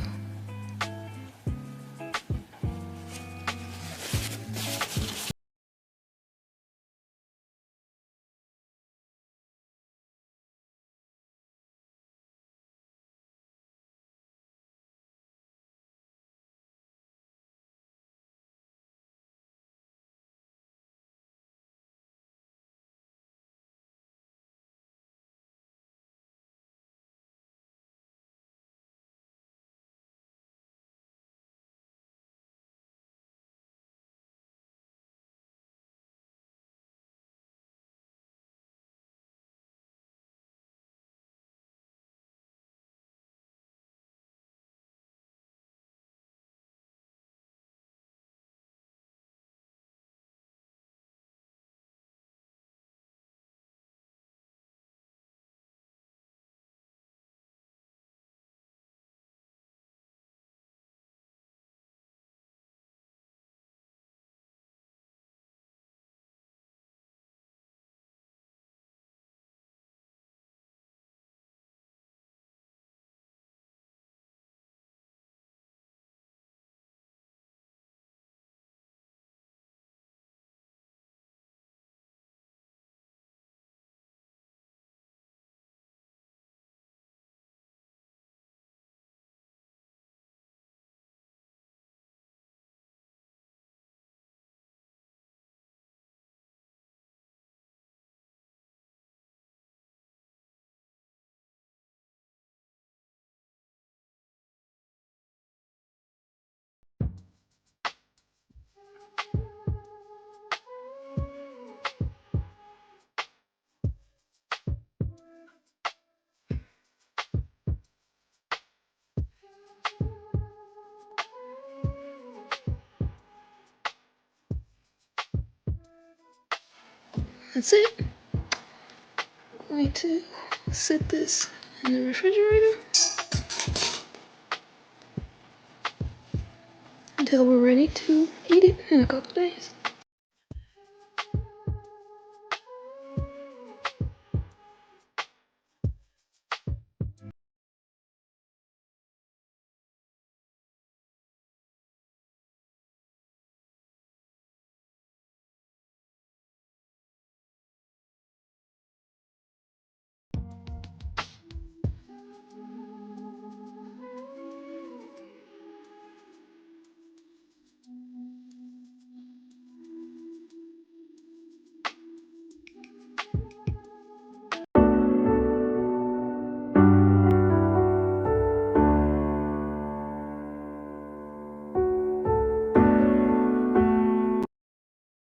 That's it. I'm going to set this in the refrigerator until we're ready to eat it in a couple days.